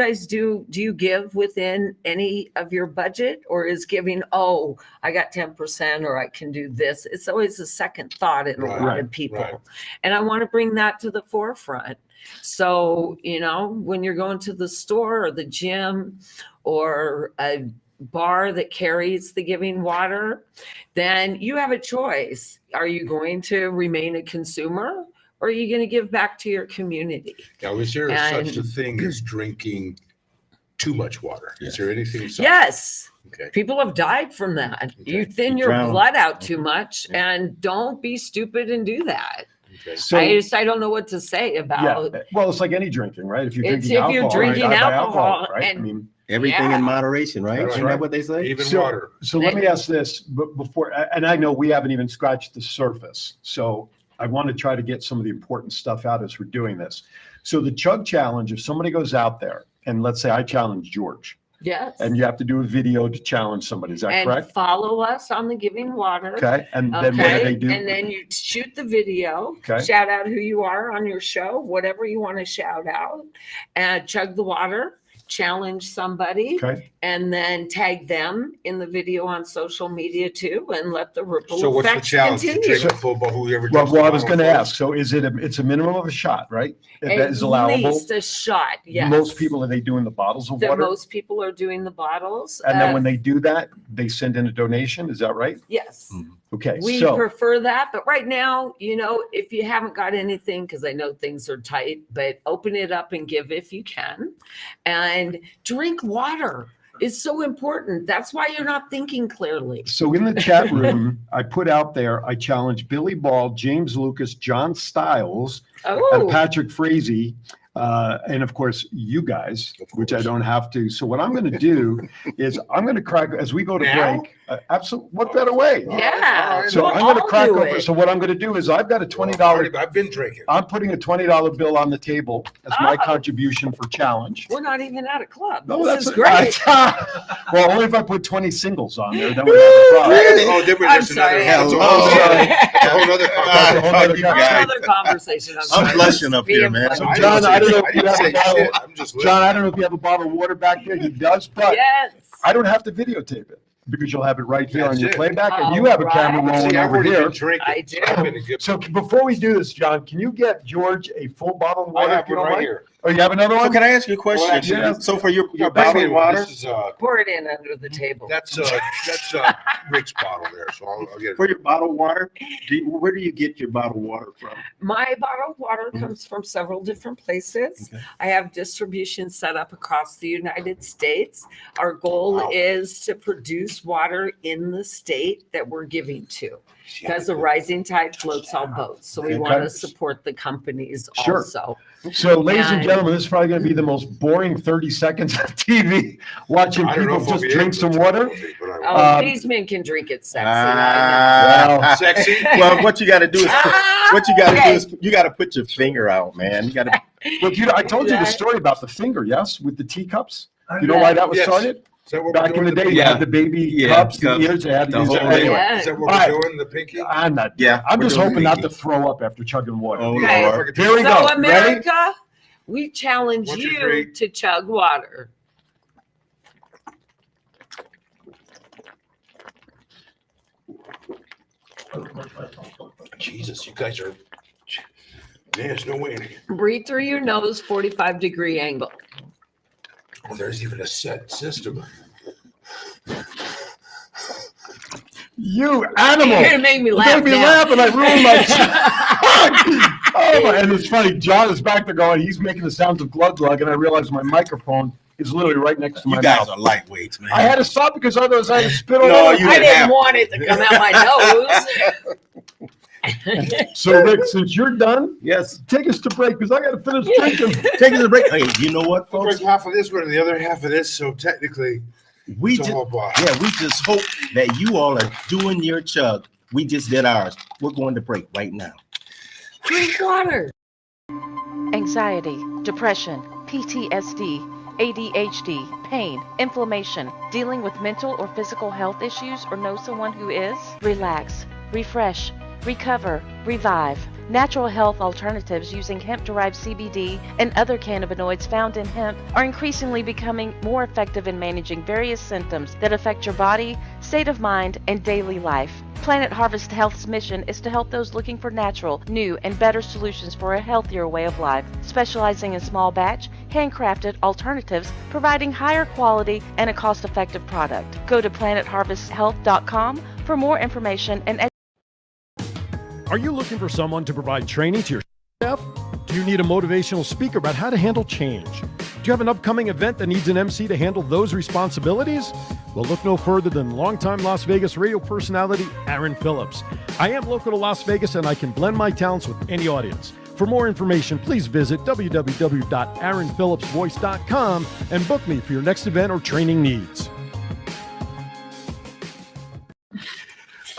you give within any of your budget, or is giving, oh, I got 10% or I can do this? It's always a second thought in a lot Right, of people. right. And I want to bring that to the forefront. So, when you're going to the store or the gym or a bar that carries the Giving Water, then you have a choice. Are you going to remain a consumer, or are you going to give back to your community? Now, is there And- such a thing as drinking too much water? Is there anything? Yes. Okay. People have died from that. Okay. You thin You your drown. blood out too much, Yeah. and don't be stupid and do that. Okay. So I don't know what to say about. yeah. Well, it's like any drinking, right? If you're It's drinking if you're alcohol, drinking right? I buy alcohol right? and- I mean, Everything Yeah. in moderation, right? That's Isn't right. that what they say? Even So- water. So let me ask this before, and I know we haven't even scratched the surface. So I want to try to get some of the important stuff out as we're doing this. So the Chug Challenge, if somebody goes out there and let's say I challenge George, Yes. and you have to do a video to challenge somebody, is that And correct? follow us on the Giving Water. Okay. And then what do they do? And then you shoot the video, Okay. shout out who you are on your show, whatever you want to shout out, and chug the water, challenge somebody, Okay. and then tag them in the video on social media too, and let the ripple So what's the effects challenge? You continue. drink a full bottle, whoever Well, drinks the I was bottle going to first? ask, so it's a minimum of a shot, right? That At is allowable. least a shot, yes. Most people, are they doing the bottles of water? Most people are doing the bottles. And then when they do that, they send in a donation. Is that right? Yes. Okay, We so prefer that, but right now, if you haven't got anything, because I know things are tight, but open it up and give if you can. And drink water is so important. That's why you're not thinking clearly. so in the chat room, I put out there, I challenge Billy Ball, James Lucas, John Stiles, and Oh, Patrick Frazee, and of course, you guys, which I don't have to. So what I'm going to do is I'm going to crack, as we go to Now? break, absolutely, what better way? yeah. So We'll I'm going to all crack do open. it. So what I'm going to do is I've got a $20. I've been drinking. I'm putting a $20 bill on the table as my Oh. contribution for challenge. We're not even at a club. No, This is that's great. well, only if I put 20 singles on there, then we have a problem. Oh, then I'm there's sorry. another. That's a Hello. whole sorry. that's a whole other. That's a whole other You Whole guys. other conversation. I'm sorry. blushing up here, Being man. funny. John, I don't know if you didn't have a say bottle. shit. I'm just John, I don't know if you have a bottle of water back there. He does, but Yes. I don't have to videotape it because you'll have it right here on That's your it. playback, and you All have a camera right. rolling See, I've over already here. been drinking. I do. I've been a good. So before we do this, John, can you get George a full bottle of I water have if you one don't right mind? here. Oh, you have another So one? can I ask you a question? Well, actually, Yeah. So for your Bring bottled me one. water, This is Pour it in under the table. that's Rick's bottle there, so I'll get for it. your bottled water, where do you get your bottled water from? My bottled water comes from several different places. Okay. I have distribution set up across the United States. Our goal Wow. is to produce water in the state that we're giving to, because the rising tide floats all boats. So we Okay. want to support the companies Sure. also. So, ladies and And- gentlemen, this is probably going to be the most boring 30 seconds of TV, watching I don't know people if I'll just be drink able some to, water. but I will. Oh, Um, these men can drink it sexy. Ah. Sexy. Well, what you got to do is what you got to do Okay. is you got to put your finger out, man. You got to. Look, I told you the Yeah. story about the finger, yes, with the teacups. You know why that was Yes. started? Is that what Back we're in the doing? day, you Yeah. had the baby Yeah, cups, the cups, ears, they had to the use it. whole- Anyway, Yeah. Is that what All we're right. doing? The pinky? I'm not. Yeah, I'm we're just doing hoping not pinky. to throw up after chugging water. Oh, Okay. Lord. Here we So go. Ready? America, we challenge 1, 2, you 3. to chug water. Jesus, you guys are. There's no way. Breathe through your nose, 45-degree angle. Oh, there's even a set system. You animal! You're gonna make me You laugh made me now. laugh and I ruined my. Oh, my, and it's funny. John is back there going. He's making the sounds of glug glug, and I realize my microphone is literally right next to my You guys mouth. are lightweights, man. I had to stop because otherwise I had to spit all No, over. you I didn't didn't have want it to come out my nose. So, Rick, since you're done, Yes. take us to break because I got to finish drinking. Take us a break. Hey, you know what, We'll folks? drink half of this one and the other half of this, so technically, We it's just a whole bar. yeah, we just hope that you all are doing your chug. We just did ours. We're going to break right now. Drink water. Anxiety, depression, PTSD, ADHD, pain, inflammation, dealing with mental or physical health issues, or know someone who is? Relax, refresh, recover, revive. Natural health alternatives using hemp-derived CBD and other cannabinoids found in hemp are increasingly becoming more effective in managing various symptoms that affect your body, state of mind, and daily life. Planet Harvest Health's mission is to help those looking for natural, new, and better solutions for a healthier way of life, specializing in small batch, handcrafted alternatives, providing higher quality and a cost-effective product. Go to planetharvesthealth.com for more information and Are you looking for someone to provide training to your staff? Do you need a motivational speaker about how to handle change? Do you have an upcoming event that needs an MC to handle those responsibilities? Well, look no further than longtime Las Vegas radio personality Aaron Phillips. I am local to Las Vegas and I can blend my talents with any audience. For more information, please visit www.aaronphillipsvoice.com and book me for your next event or training needs.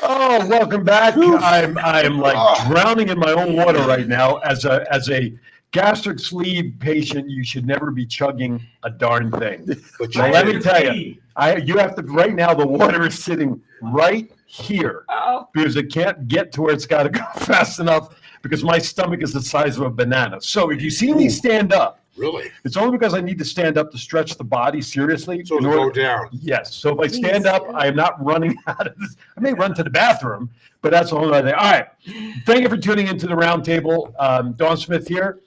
Oh, welcome back. I'm like drowning in my own water right now. As a gastric sleeve patient, you should never be chugging a darn thing. But Now, let me tell you, you have to right now. The water is sitting right here Oh, because it can't get to where it's got to go fast enough because my stomach is the size of a banana. So if you see me stand up, really? it's only because I need to stand up to stretch the body seriously. So in to order- go down. Yes. So if I stand up, I am not running out of this. I may run to the bathroom, but that's the whole other thing. All right. Thank you for tuning into the Roundtable. Dawn Smith here,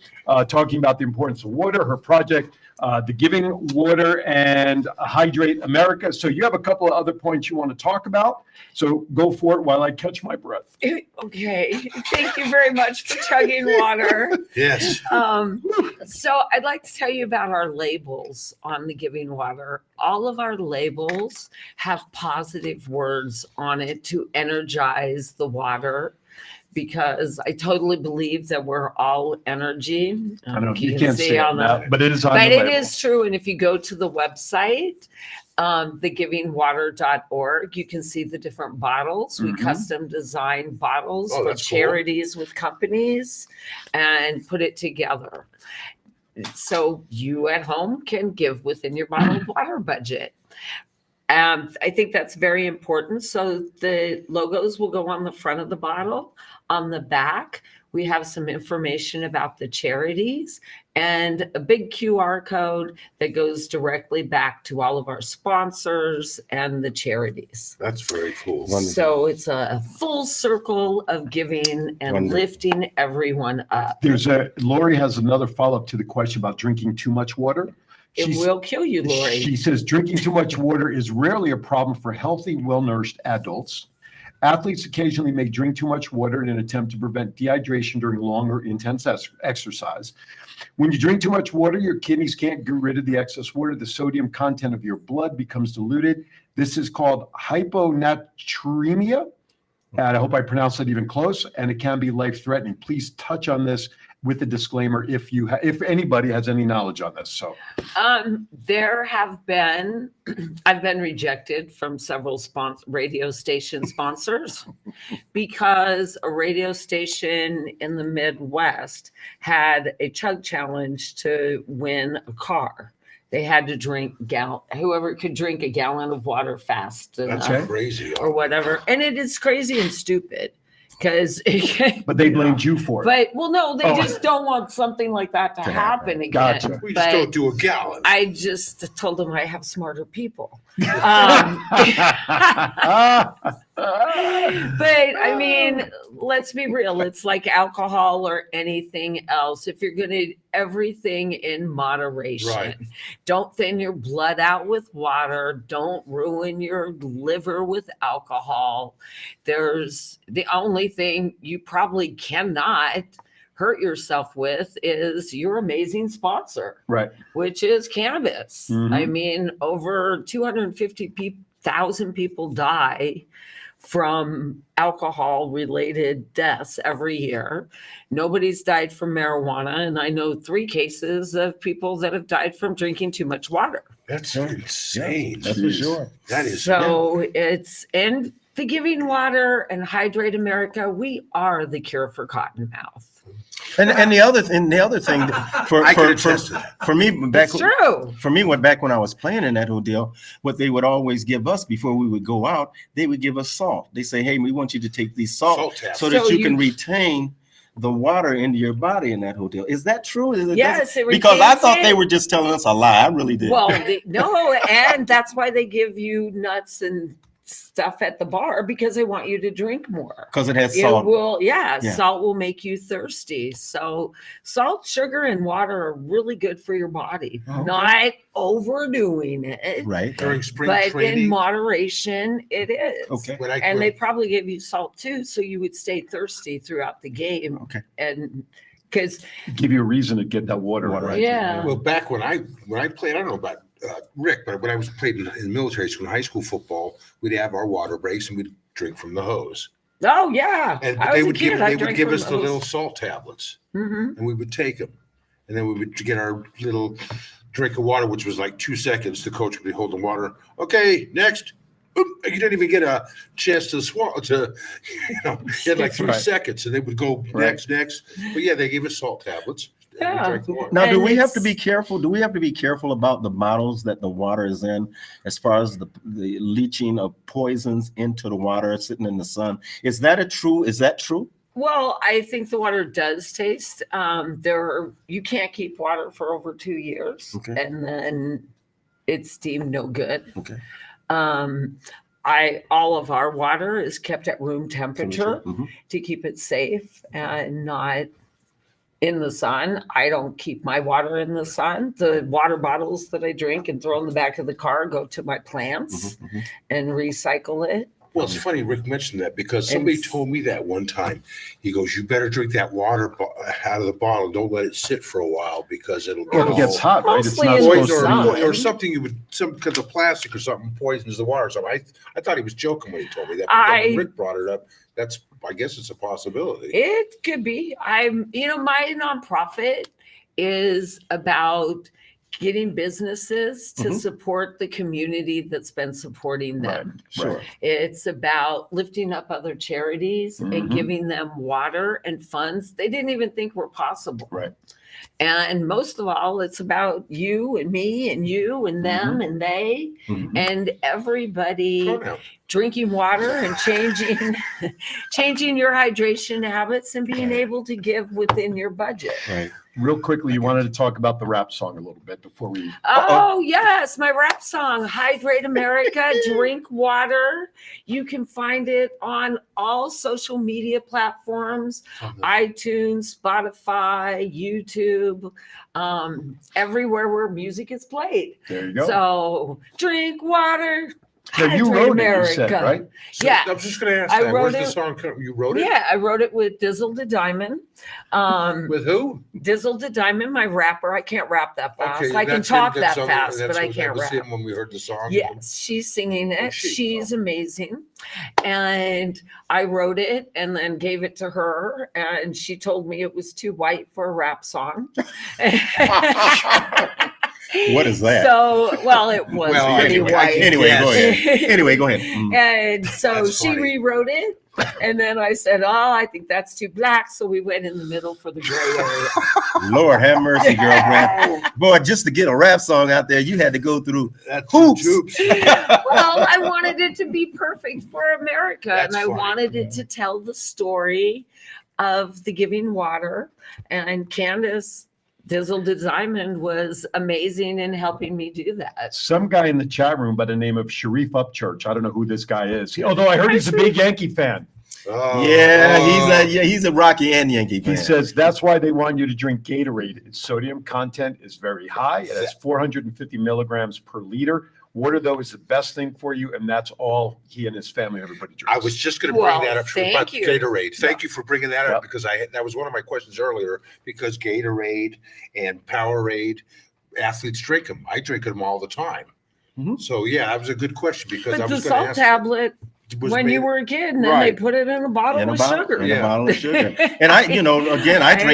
talking about the importance of water, her project, the Giving Water and Hydrate America. So you have a couple of other points you want to talk about. So go for it while I catch my breath. Okay. Thank you very much for chugging water. Yes. So I'd like to tell you about our labels on the Giving Water. All of our labels have positive words on it to energize the water, because I totally believe that we're all energy. I know you can't see it now, but it is on But the it label. is true. And if you go to the website, thegivingwater.org, you can see the different bottles. We custom design bottles for that's cool. charities with companies and put it together. So you at home can give within your bottled water budget. I think that's very important. So the logos will go on the front of the bottle. On the back, we have some information about the charities and a big QR code that goes directly back to all of our sponsors and the charities. That's very cool. So it's a full circle of giving and lifting everyone up. Lori has another follow-up to the question about drinking too much water. It will kill you, Lori. She says drinking too much water is rarely a problem for healthy, well-nourished adults. Athletes occasionally may drink too much water in an attempt to prevent dehydration during long or intense exercise. When you drink too much water, your kidneys can't get rid of the excess water. The sodium content of your blood becomes diluted. This is called hyponatremia. And I hope I pronounced that even close. And it can be life-threatening. Please touch on this with a disclaimer if anybody has any knowledge on this. So there have been, I've been rejected from several radio station sponsors because a radio station in the Midwest had a chug challenge to win a car. They had to drink whoever could drink a gallon of water fast. That's crazy. Or whatever. And it is crazy and stupid. But they blamed you for it. But no, they just don't want something like that to happen again. Gotcha. We just don't do a gallon. I just told them I have smarter people. But I mean, let's be real. It's like alcohol or anything else. If you're going to everything in moderation, Right. Don't thin your blood out with water. Don't ruin your liver with alcohol. There's the only thing you probably cannot hurt yourself with is your amazing sponsor, Right. which is cannabis. I mean, over 250,000 people die from alcohol related deaths every year. Nobody's died from marijuana. And I know 3 cases of people that have died from drinking too much water. That's insane. That's for sure. That is So it's in the Giving Water and Hydrate America. We are the cure for cotton mouth. And the other thing for I can attest to that. for me back It's true. for me back when I was playing in that whole deal, what they would always give us before we would go out, they would give us salt. They say, "Hey, we want you to take these salt tablets. so that So you can you- retain the water into your body in that whole deal." Is that true? Yes, it because I retains thought they it. were just telling us a lie. I really did. Well, no, and that's why they give you nuts and stuff at the bar, because they want you to drink more. Because it has It salt. will, Yeah. salt will make you thirsty. So salt, sugar, and water are really good for your body. Okay. Not overdoing it, Right. During spring but in training, moderation, it is. Okay. when I And they quit, probably give you salt too, so you would stay thirsty throughout the game. Okay. And because Give you a reason to get that water. Right. Yeah. well, back when I played, I don't know about Rick, but when I was playing in military school, in high school football, we'd have our water breaks and we'd drink from the hose. oh yeah, And I they was a would kid, give I they would drank give from us the those. little salt tablets, Mhm. and we would take them, and then we would get our little drink of water, which was like 2 seconds. The coach would be holding water. Okay, next. Oop, you didn't even get a chance to swallow. You had like 3 Right. seconds, and they would go Right. next. But yeah, they gave us salt tablets. and we Yeah. drank the water. Now, do And we have to it's- be careful? Do we have to be careful about the bottles that the water is in, as far as the leaching of poisons into the water sitting in the sun? Is that true? Well, I think the water does taste. You can't keep water for over 2 years, Okay. and then it's deemed no good. Okay. All of our water is kept at room temperature Mhm. to keep it safe and not in the sun. I don't keep my water in the sun. The water bottles that I drink and throw in the back of the car go to my plants and recycle it. Well, it's funny Rick mentioned that because somebody told me that one time. He goes, "You better drink that water out of the bottle. Don't let it sit for a while because it'll get Well, it gets hot, right? It's Mostly not in the supposed to sun. be. or something you would because of plastic or something poisons the water." So I thought he was joking when he told me that. But when Rick brought it up. I guess it's a possibility. It could be. My nonprofit is about getting businesses to support the community that's been supporting them. Sure. It's about lifting up other charities and giving them water and funds they didn't even think were possible. Right. And most of all, it's about you and me and you and them and they and everybody drinking water and changing your hydration habits and being able to give within your budget. Right. Real quickly, you wanted to talk about the rap song a little bit before we. Oh, yes, my rap song, Hydrate America, Drink Water. You can find it on all social media platforms, iTunes, Spotify, YouTube, everywhere where music is played. There you go. So drink water. Now, you Hydrate wrote America. it, you said, right? So Yeah. I was just going to ask I that. wrote Where's the it- song? You wrote it? Yeah, I wrote it with Dizzle the Diamond. With who? Dizzle the Diamond, my rapper. I can't rap that fast. Okay, I can that's talk him, that that's fast, that's but I what- can't that was rap. him when we heard the song. Yes, she's singing it. Who's she? She's amazing. And I wrote it and then gave it to her. And she told me it was too white for a rap song. What is that? So, well, it was Well, pretty anyway, white. Anyway, go Yes. ahead. Anyway, go ahead. And so That's she funny. rewrote it. And then I said, oh, I think that's too black. So we went in the middle for the gray area. Lord have mercy, girlfriend. Boy, just to get a rap song out there, you had to go through That's hoops. Well, I wanted it to be perfect for America. That's and I funny. wanted it to tell the story of the giving water. And Candace Dizzle the Diamond was amazing in helping me do that. Some guy in the chat room by the name of Sharif Upchurch. I don't know who this guy is. Although I heard he's a big Yankee fan. Oh, Yeah, he's a Rocky and Yankee fan. He says that's why they want you to drink Gatorade. Its sodium content is very high. It has 450 milligrams per liter. Water, though, is the best thing for you, and that's all he and his family, everybody drinks. I was just going to bring Well, that up thank about you. Gatorade. Thank you for bringing that Yep. up because that was one of my questions earlier. Because Gatorade and Powerade, athletes drink them. I drink them all the time. Mhm. So yeah, that was a good question because I But the was going to salt ask. tablet, was when made- you were a kid, and then Right. they put it in a bottle in a of bottle, sugar. in Yeah. a bottle of sugar. And I drink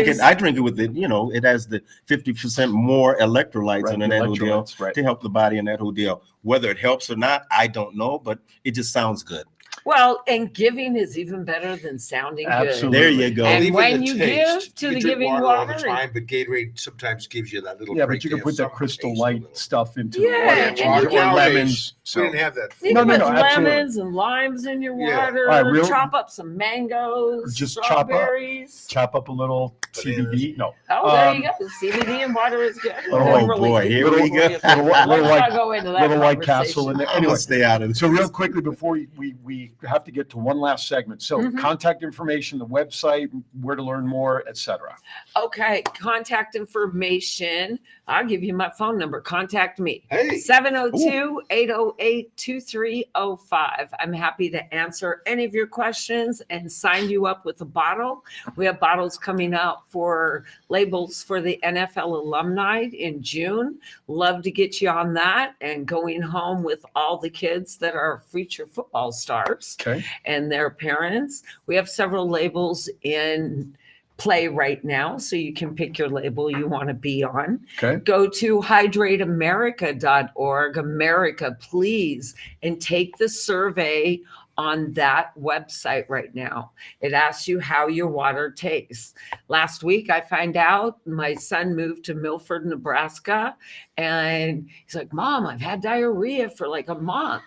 it. I drink it with it. It has the 50% more electrolytes Right, in that whole deal electrolytes, right. to help the body in that whole deal. Whether it helps or not, I don't know, but it just sounds good. Well, and giving is even better than sounding Absolutely. There you go. And Even when the you taste. give to You the drink giving all the water, time, but Gatorade sometimes gives you that little. Yeah, break but you can there, put some that Crystal taste a Light little. stuff into Yeah, the water. and you or can- lemons. We So didn't have that. you No, can no, put no, absolutely. lemons and limes in your Yeah. water. All right, chop up some mangoes, Just chop up. strawberries. chop up a little CBD. No. Oh, there you go. CBD and water is good. Oh, Doesn't boy, here we go. Let's Little not White- go into that Little White Castle in conversation. there. I'm Anyway, gonna stay out of it. so real quickly before we have to get to one last segment. So Mhm. contact information, the website, where to learn more, etc. Okay, contact information. I'll give you my phone number. Contact me. Hey. 702-808-2305. I'm happy to answer any of your questions and sign you up with a bottle. We have bottles coming out for labels for the NFL alumni in June. Love to get you on that and going home with all the kids that are future football stars Okay. and their parents. We have several labels in play right now, so you can pick your label you want to be on. Okay. Go to hydrateamerica.org, America, please, and take the survey on that website right now. It asks you how your water tastes. Last week, I find out my son moved to Milford, Nebraska, and he's like, Mom, I've had diarrhea for like a month.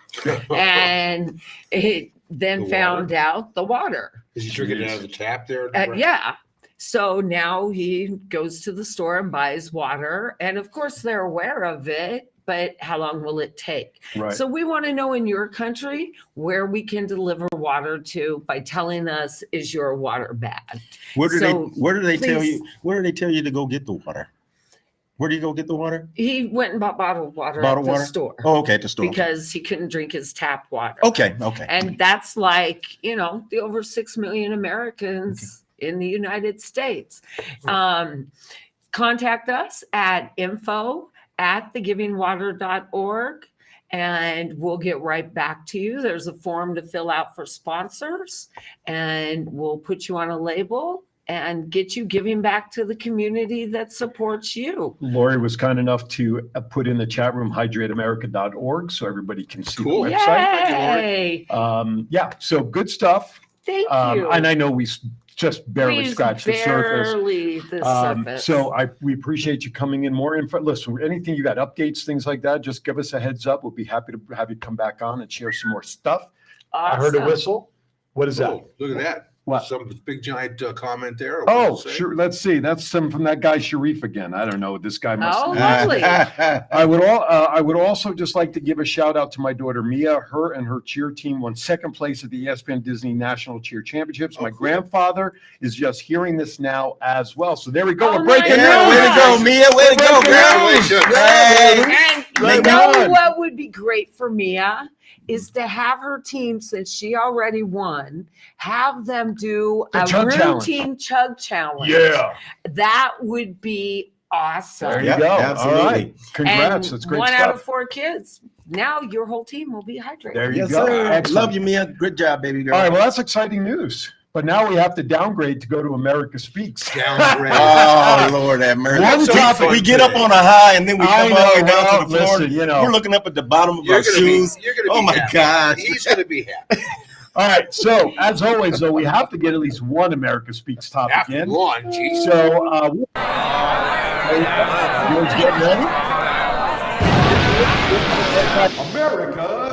And it then The found out the water. Is he drinking it out of the tap there? Yeah. So now he goes to the store and buys water. And of course, they're aware of it, but how long will it take? Right. So we want to know in your country where we can deliver water to by telling us, is your water bad? Where do they tell please- you? Where do they tell you to go get the water? Where do you go get the water? He went and bought bottled water Bottled at the water? store. Oh, okay, at the store. Because he couldn't drink his tap water. Okay. And that's like, the over 6 million Americans in the United States. Contact us at info@thegivingwater.org and we'll get right back to you. There's a form to fill out for sponsors and we'll put you on a label and get you giving back to the community that supports you. Lori was kind enough to put in the chat room hydrateamerica.org so everybody can see Cool. the website. Yay! So good stuff. Thank you. And I know we just barely We scratched the surface. barely the surface. So we appreciate you coming in more info. Listen, anything you got updates, things like that, just give us a heads up. We'll be happy to have you come back on and share some more stuff. I heard a Awesome. whistle. What is that? Oh, look at that. What? Some big giant comment there. Oh, sure. Let's see. That's some from that guy Sharif again. I don't know. This guy must. Oh, lovely. I would also just like to give a shout out to my daughter Mia. Her and her cheer team won second place at the ESPN Disney National Cheer Championships. My grandfather is just hearing this now as well. So there we go. Oh, We're breaking nice. news. Way to go, Mia. Way to go, Congratulations. Hey. And you Right know on. what would be great for Mia is to have her team, since she already won, have them do The a chug routine chug challenge. That would be awesome. There you Yep, go. absolutely. All right. Congrats. And That's great one stuff. out of 4 kids. Now your whole team will be hydrated. There you Yes, go. sir. Excellent. Love you, Mia. Good job, baby girl. All right. Well, that's exciting news. But now we have to downgrade to go to America Speaks. Downgrade. Oh, Lord have mercy. One topic- We get up on a high and then we I come all the way know, down well, to the floor. listen, We're looking up at the bottom of You're our gonna shoes. You're gonna Oh, be my happy. God. He's going to be happy. All right. So as always, though, we have to get at least one America Speaks topic After in. one, geez. So you guys getting ready? America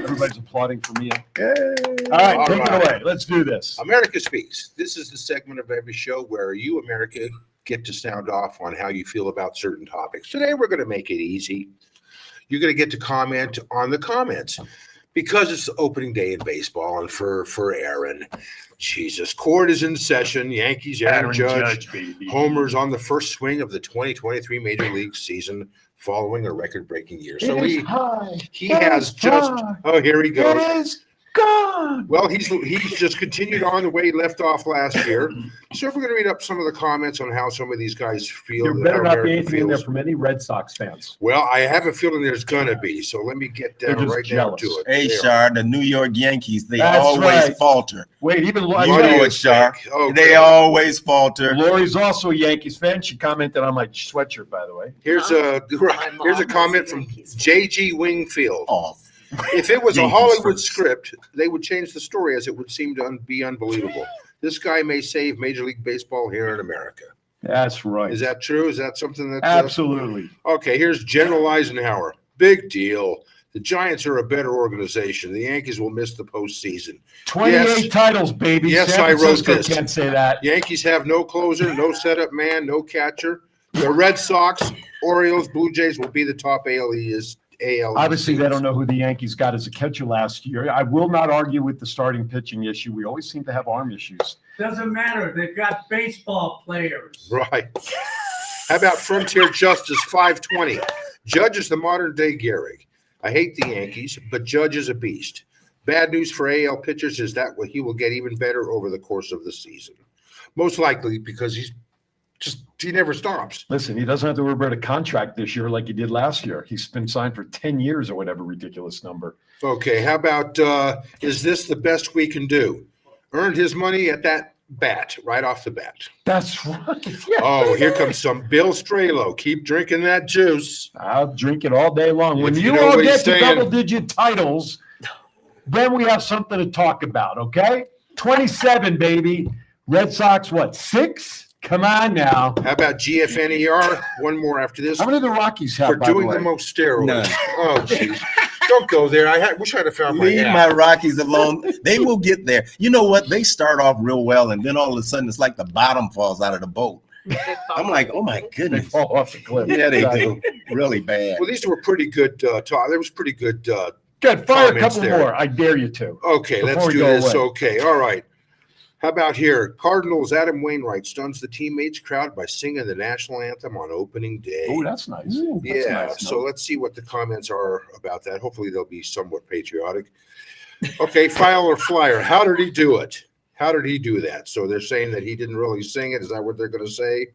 Everybody's applauding for me. All right, All take right. it away. Let's do this. America Speaks. This is the segment of every show where you, America, get to sound off on how you feel about certain topics. Today, we're going to make it easy. You're going to get to comment on the comments because it's the opening day in baseball. And for Aaron, Jesus, court is in session. Yankees, Aaron Judge, baby. homers on the first swing of the 2023 Major League season following a record-breaking year. So It is he high. he It has is just high. oh, here he goes. It is gone. Well, he's just continued on the way he left off last year. So we're going to read up some of the comments on how some of these guys feel. There and better how not be America anything in there feels. from any Red Sox fans. Well, I have a feeling there's going to be. So let me get They're down just right jealous. down to it. Hey, There. Shar, the New York Yankees, they That's always right. falter. Wait, even You What know do Lori, you it, Shar. think? Okay. They always falter. Lori's also a Yankees fan. She commented on my sweatshirt, by the way. Here's My here's a mom comment was a from Yankees fan. J.G. Wingfield. Oh, If it was a Yankees Hollywood first. script, they would change the story as it would seem to be unbelievable. This guy may save Major League Baseball here in America. That's right. Is that true? Is that something that Absolutely. Okay, here's General Eisenhower. Big deal. The Giants are a better organization. The Yankees will miss the postseason. 28 Yes. titles, baby. Yes, San I wrote Francisco this. can't say that. Yankees have no closer, no setup man, no catcher. The Red Sox, Orioles, Blue Jays will be the top AL East. Obviously, they don't know who the Yankees got as a catcher last year. I will not argue with the starting pitching issue. We always seem to have arm issues. Doesn't matter. They've got baseball players. Right. How about Frontier Justice 520? Judge is the modern day Gehrig. I hate the Yankees, but Judge is a beast. Bad news for AL pitchers is that he will get even better over the course of the season. Most likely because he never stops. Listen, he doesn't have to worry about a contract this year like he did last year. He's been signed for 10 years or whatever ridiculous number. Okay, how about is this the best we can do? Earned his money at that bat, right off the bat. That's right. Oh, here comes some Bill Strelo. Keep drinking that juice. I'll drink it all day long. When If you you know all what he's get to saying. double-digit titles, then we have something to talk about, okay? 27, baby. Red Sox, what, 6? Come on now. How about GFNER? One more after this. How many do the Rockies have, For by the doing way? the most steroids. None. Oh, jeez. Don't go there. Wish I'd have found my Leave app. my Rockies alone. They will get there. You know what? They start off real well, and then all of a sudden, it's like the bottom falls out of the boat. I'm like, oh my They goodness. fall off the cliff. Yeah, they Exactly. do. Really bad. Well, these were pretty good talk. There was pretty good. Good. Fire a Comments couple there. more. I dare you to. Okay, Before let's we do go this. away. Okay, all right. How about here? Cardinals Adam Wainwright stuns the teammates crowd by singing the national anthem on opening day. Oh, that's nice. That's a Yeah, nice so note. let's see what the comments are about that. Hopefully they'll be somewhat patriotic. Okay, file or flyer. How did he do it? How did he do that? So they're saying that he didn't really sing it. Is that what they're going to say?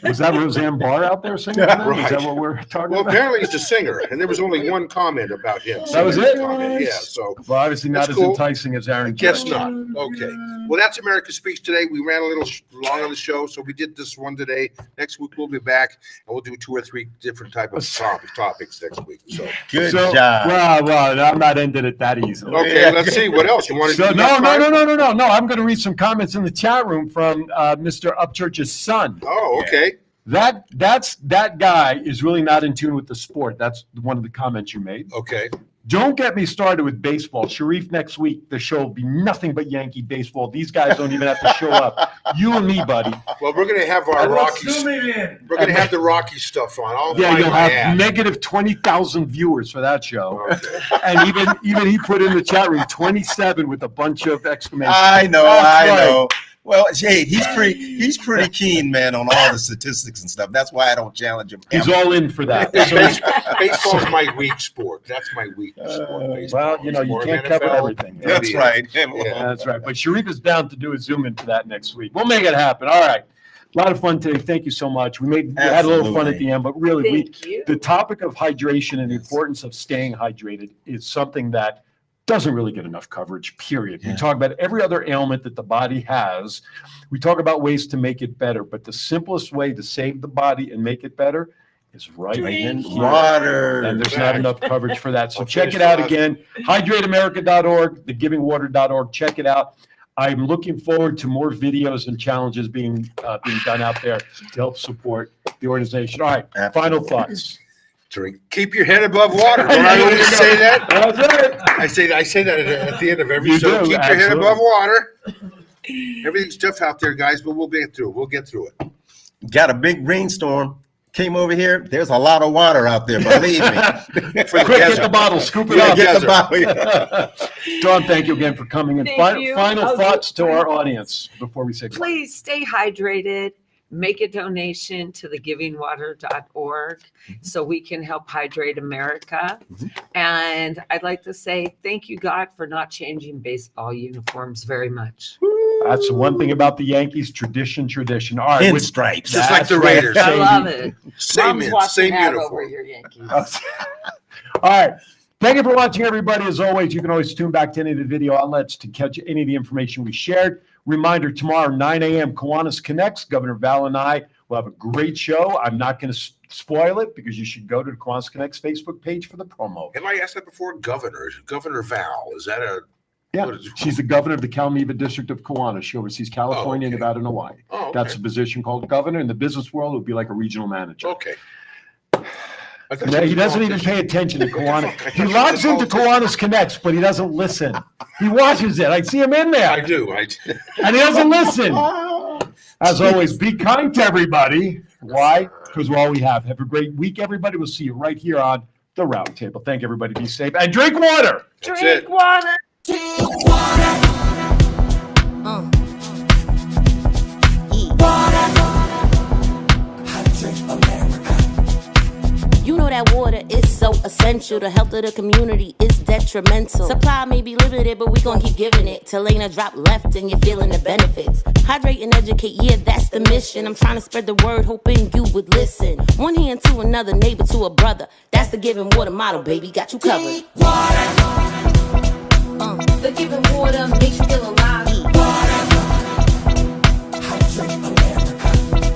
Was that Roseanne Barr out there singing? For them? Is Right. that what we're talking Well, about? apparently he's a singer, and there was only one comment about him. That was singing it? comment. Yeah, so Well, obviously not That's as cool. enticing as Aaron. guess Judge. not. Okay. Well, that's America Speaks Today. We ran a little long on the show, so we did this one today. Next week we'll be back, and we'll do 2 or 3 different type of topics next week. So Good So, job. well, I'm not ending it that easily. okay, let's see what else you want to So do. no. next time? I'm going to read some comments in the chat room from Mr. Upchurch's son. Oh, okay. That guy is really not in tune with the sport. That's one of the comments you made. Okay. Don't get me started with baseball. Sharif, next week, the show will be nothing but Yankee baseball. These guys don't even have to show up. You and me, buddy. Well, we're gonna have our Rockies. We're gonna have the Rocky stuff on. I'll Yeah, find you'll my have ad. negative 20,000 viewers for that show. Okay. And even he put in the chat room 27 with a bunch of exclamation. I know. That's I right. know. Well, Jay, he's pretty keen, man, on all the statistics and stuff. That's why I don't challenge him. He's all in for that. Baseball's my weak sport. That's my weak sport. Baseball. Well, you know, you Or can't NFL. cover everything. That's Yeah. right. That's right. But Sharif is down to do a Zoom in for that next week. We'll make it happen. All right. A lot of fun today. Thank you so much. We had a little fun at the end, but really, Thank you. the topic of hydration and the importance of staying hydrated is something that doesn't really get enough coverage, period. We talk about every other ailment that the body has. We talk about ways to make it better, but the simplest way to save the body and make it better is right in here. Water. And there's not enough coverage for that. So I'll check finish it out the last- again. HydrateAmerica.org, thegivingwater.org. Check it out. I'm looking forward to more videos and challenges being done out there to help support the organization. All right, final thoughts. Drink. Keep your head above water. Don't I always say that? That's it. I say that at the end of every You show. do, Keep your head absolutely. above water. Everything's tough out there, guys, but we'll get through it. We'll get through it. Got a big rainstorm. Came over here. There's a lot of water out there. Believe me. For the Quick, get desert. the bottle, scoop it Yeah, up. Get the bottle, yeah. Dawn, thank you again for coming in. Thank you. Final thoughts to our audience before we say goodbye. Please stay hydrated. Make a donation to thegivingwater.org so we can help hydrate America. And I'd like to say thank you, God, for not changing baseball uniforms very much. That's one thing about the Yankees, tradition. All right. with- Pinstripes. Just like the That's right. Raiders. I love it. Same, Mom's watching same that uniform. over your Yankees. All right. Thank you for watching, everybody. As always, you can always tune back to any of the video outlets to catch any of the information we shared. Reminder, tomorrow, 9 a.m., Kiwanis Connects. Governor Val and I will have a great show. I'm not going to spoil it because you should go to the Kiwanis Connects Facebook page for the promo. Have I asked that before? Governor Val. Is that a... Yeah, what is it? she's the governor of the Calneva District of Kiwanis. She oversees California, okay. Nevada, and Hawaii. Oh, okay. That's a position called governor. In the business world, it would be like a regional manager. Okay. Yeah, he doesn't even pay attention to Kiwanis. He logs into Kiwanis Connects, but he doesn't listen. He watches it. I see him in there. I do. And he doesn't listen. As always, be kind to everybody. Why? Because we're all we have. Have a great week, everybody. We'll see you right here on the Roundtable. Thank everybody. Be safe and drink water. That's it. Drink water. You know that water is so essential. The health of the community is detrimental. Supply may be limited, but we gon' keep giving it till ain't a drop left and you're feeling the benefits. Hydrate and educate, yeah, that's the mission. I'm trying to spread the word, hoping you would listen. One hand to another, neighbor to a brother. That's the giving water motto, baby. Got you covered. The giving water makes you feel alive.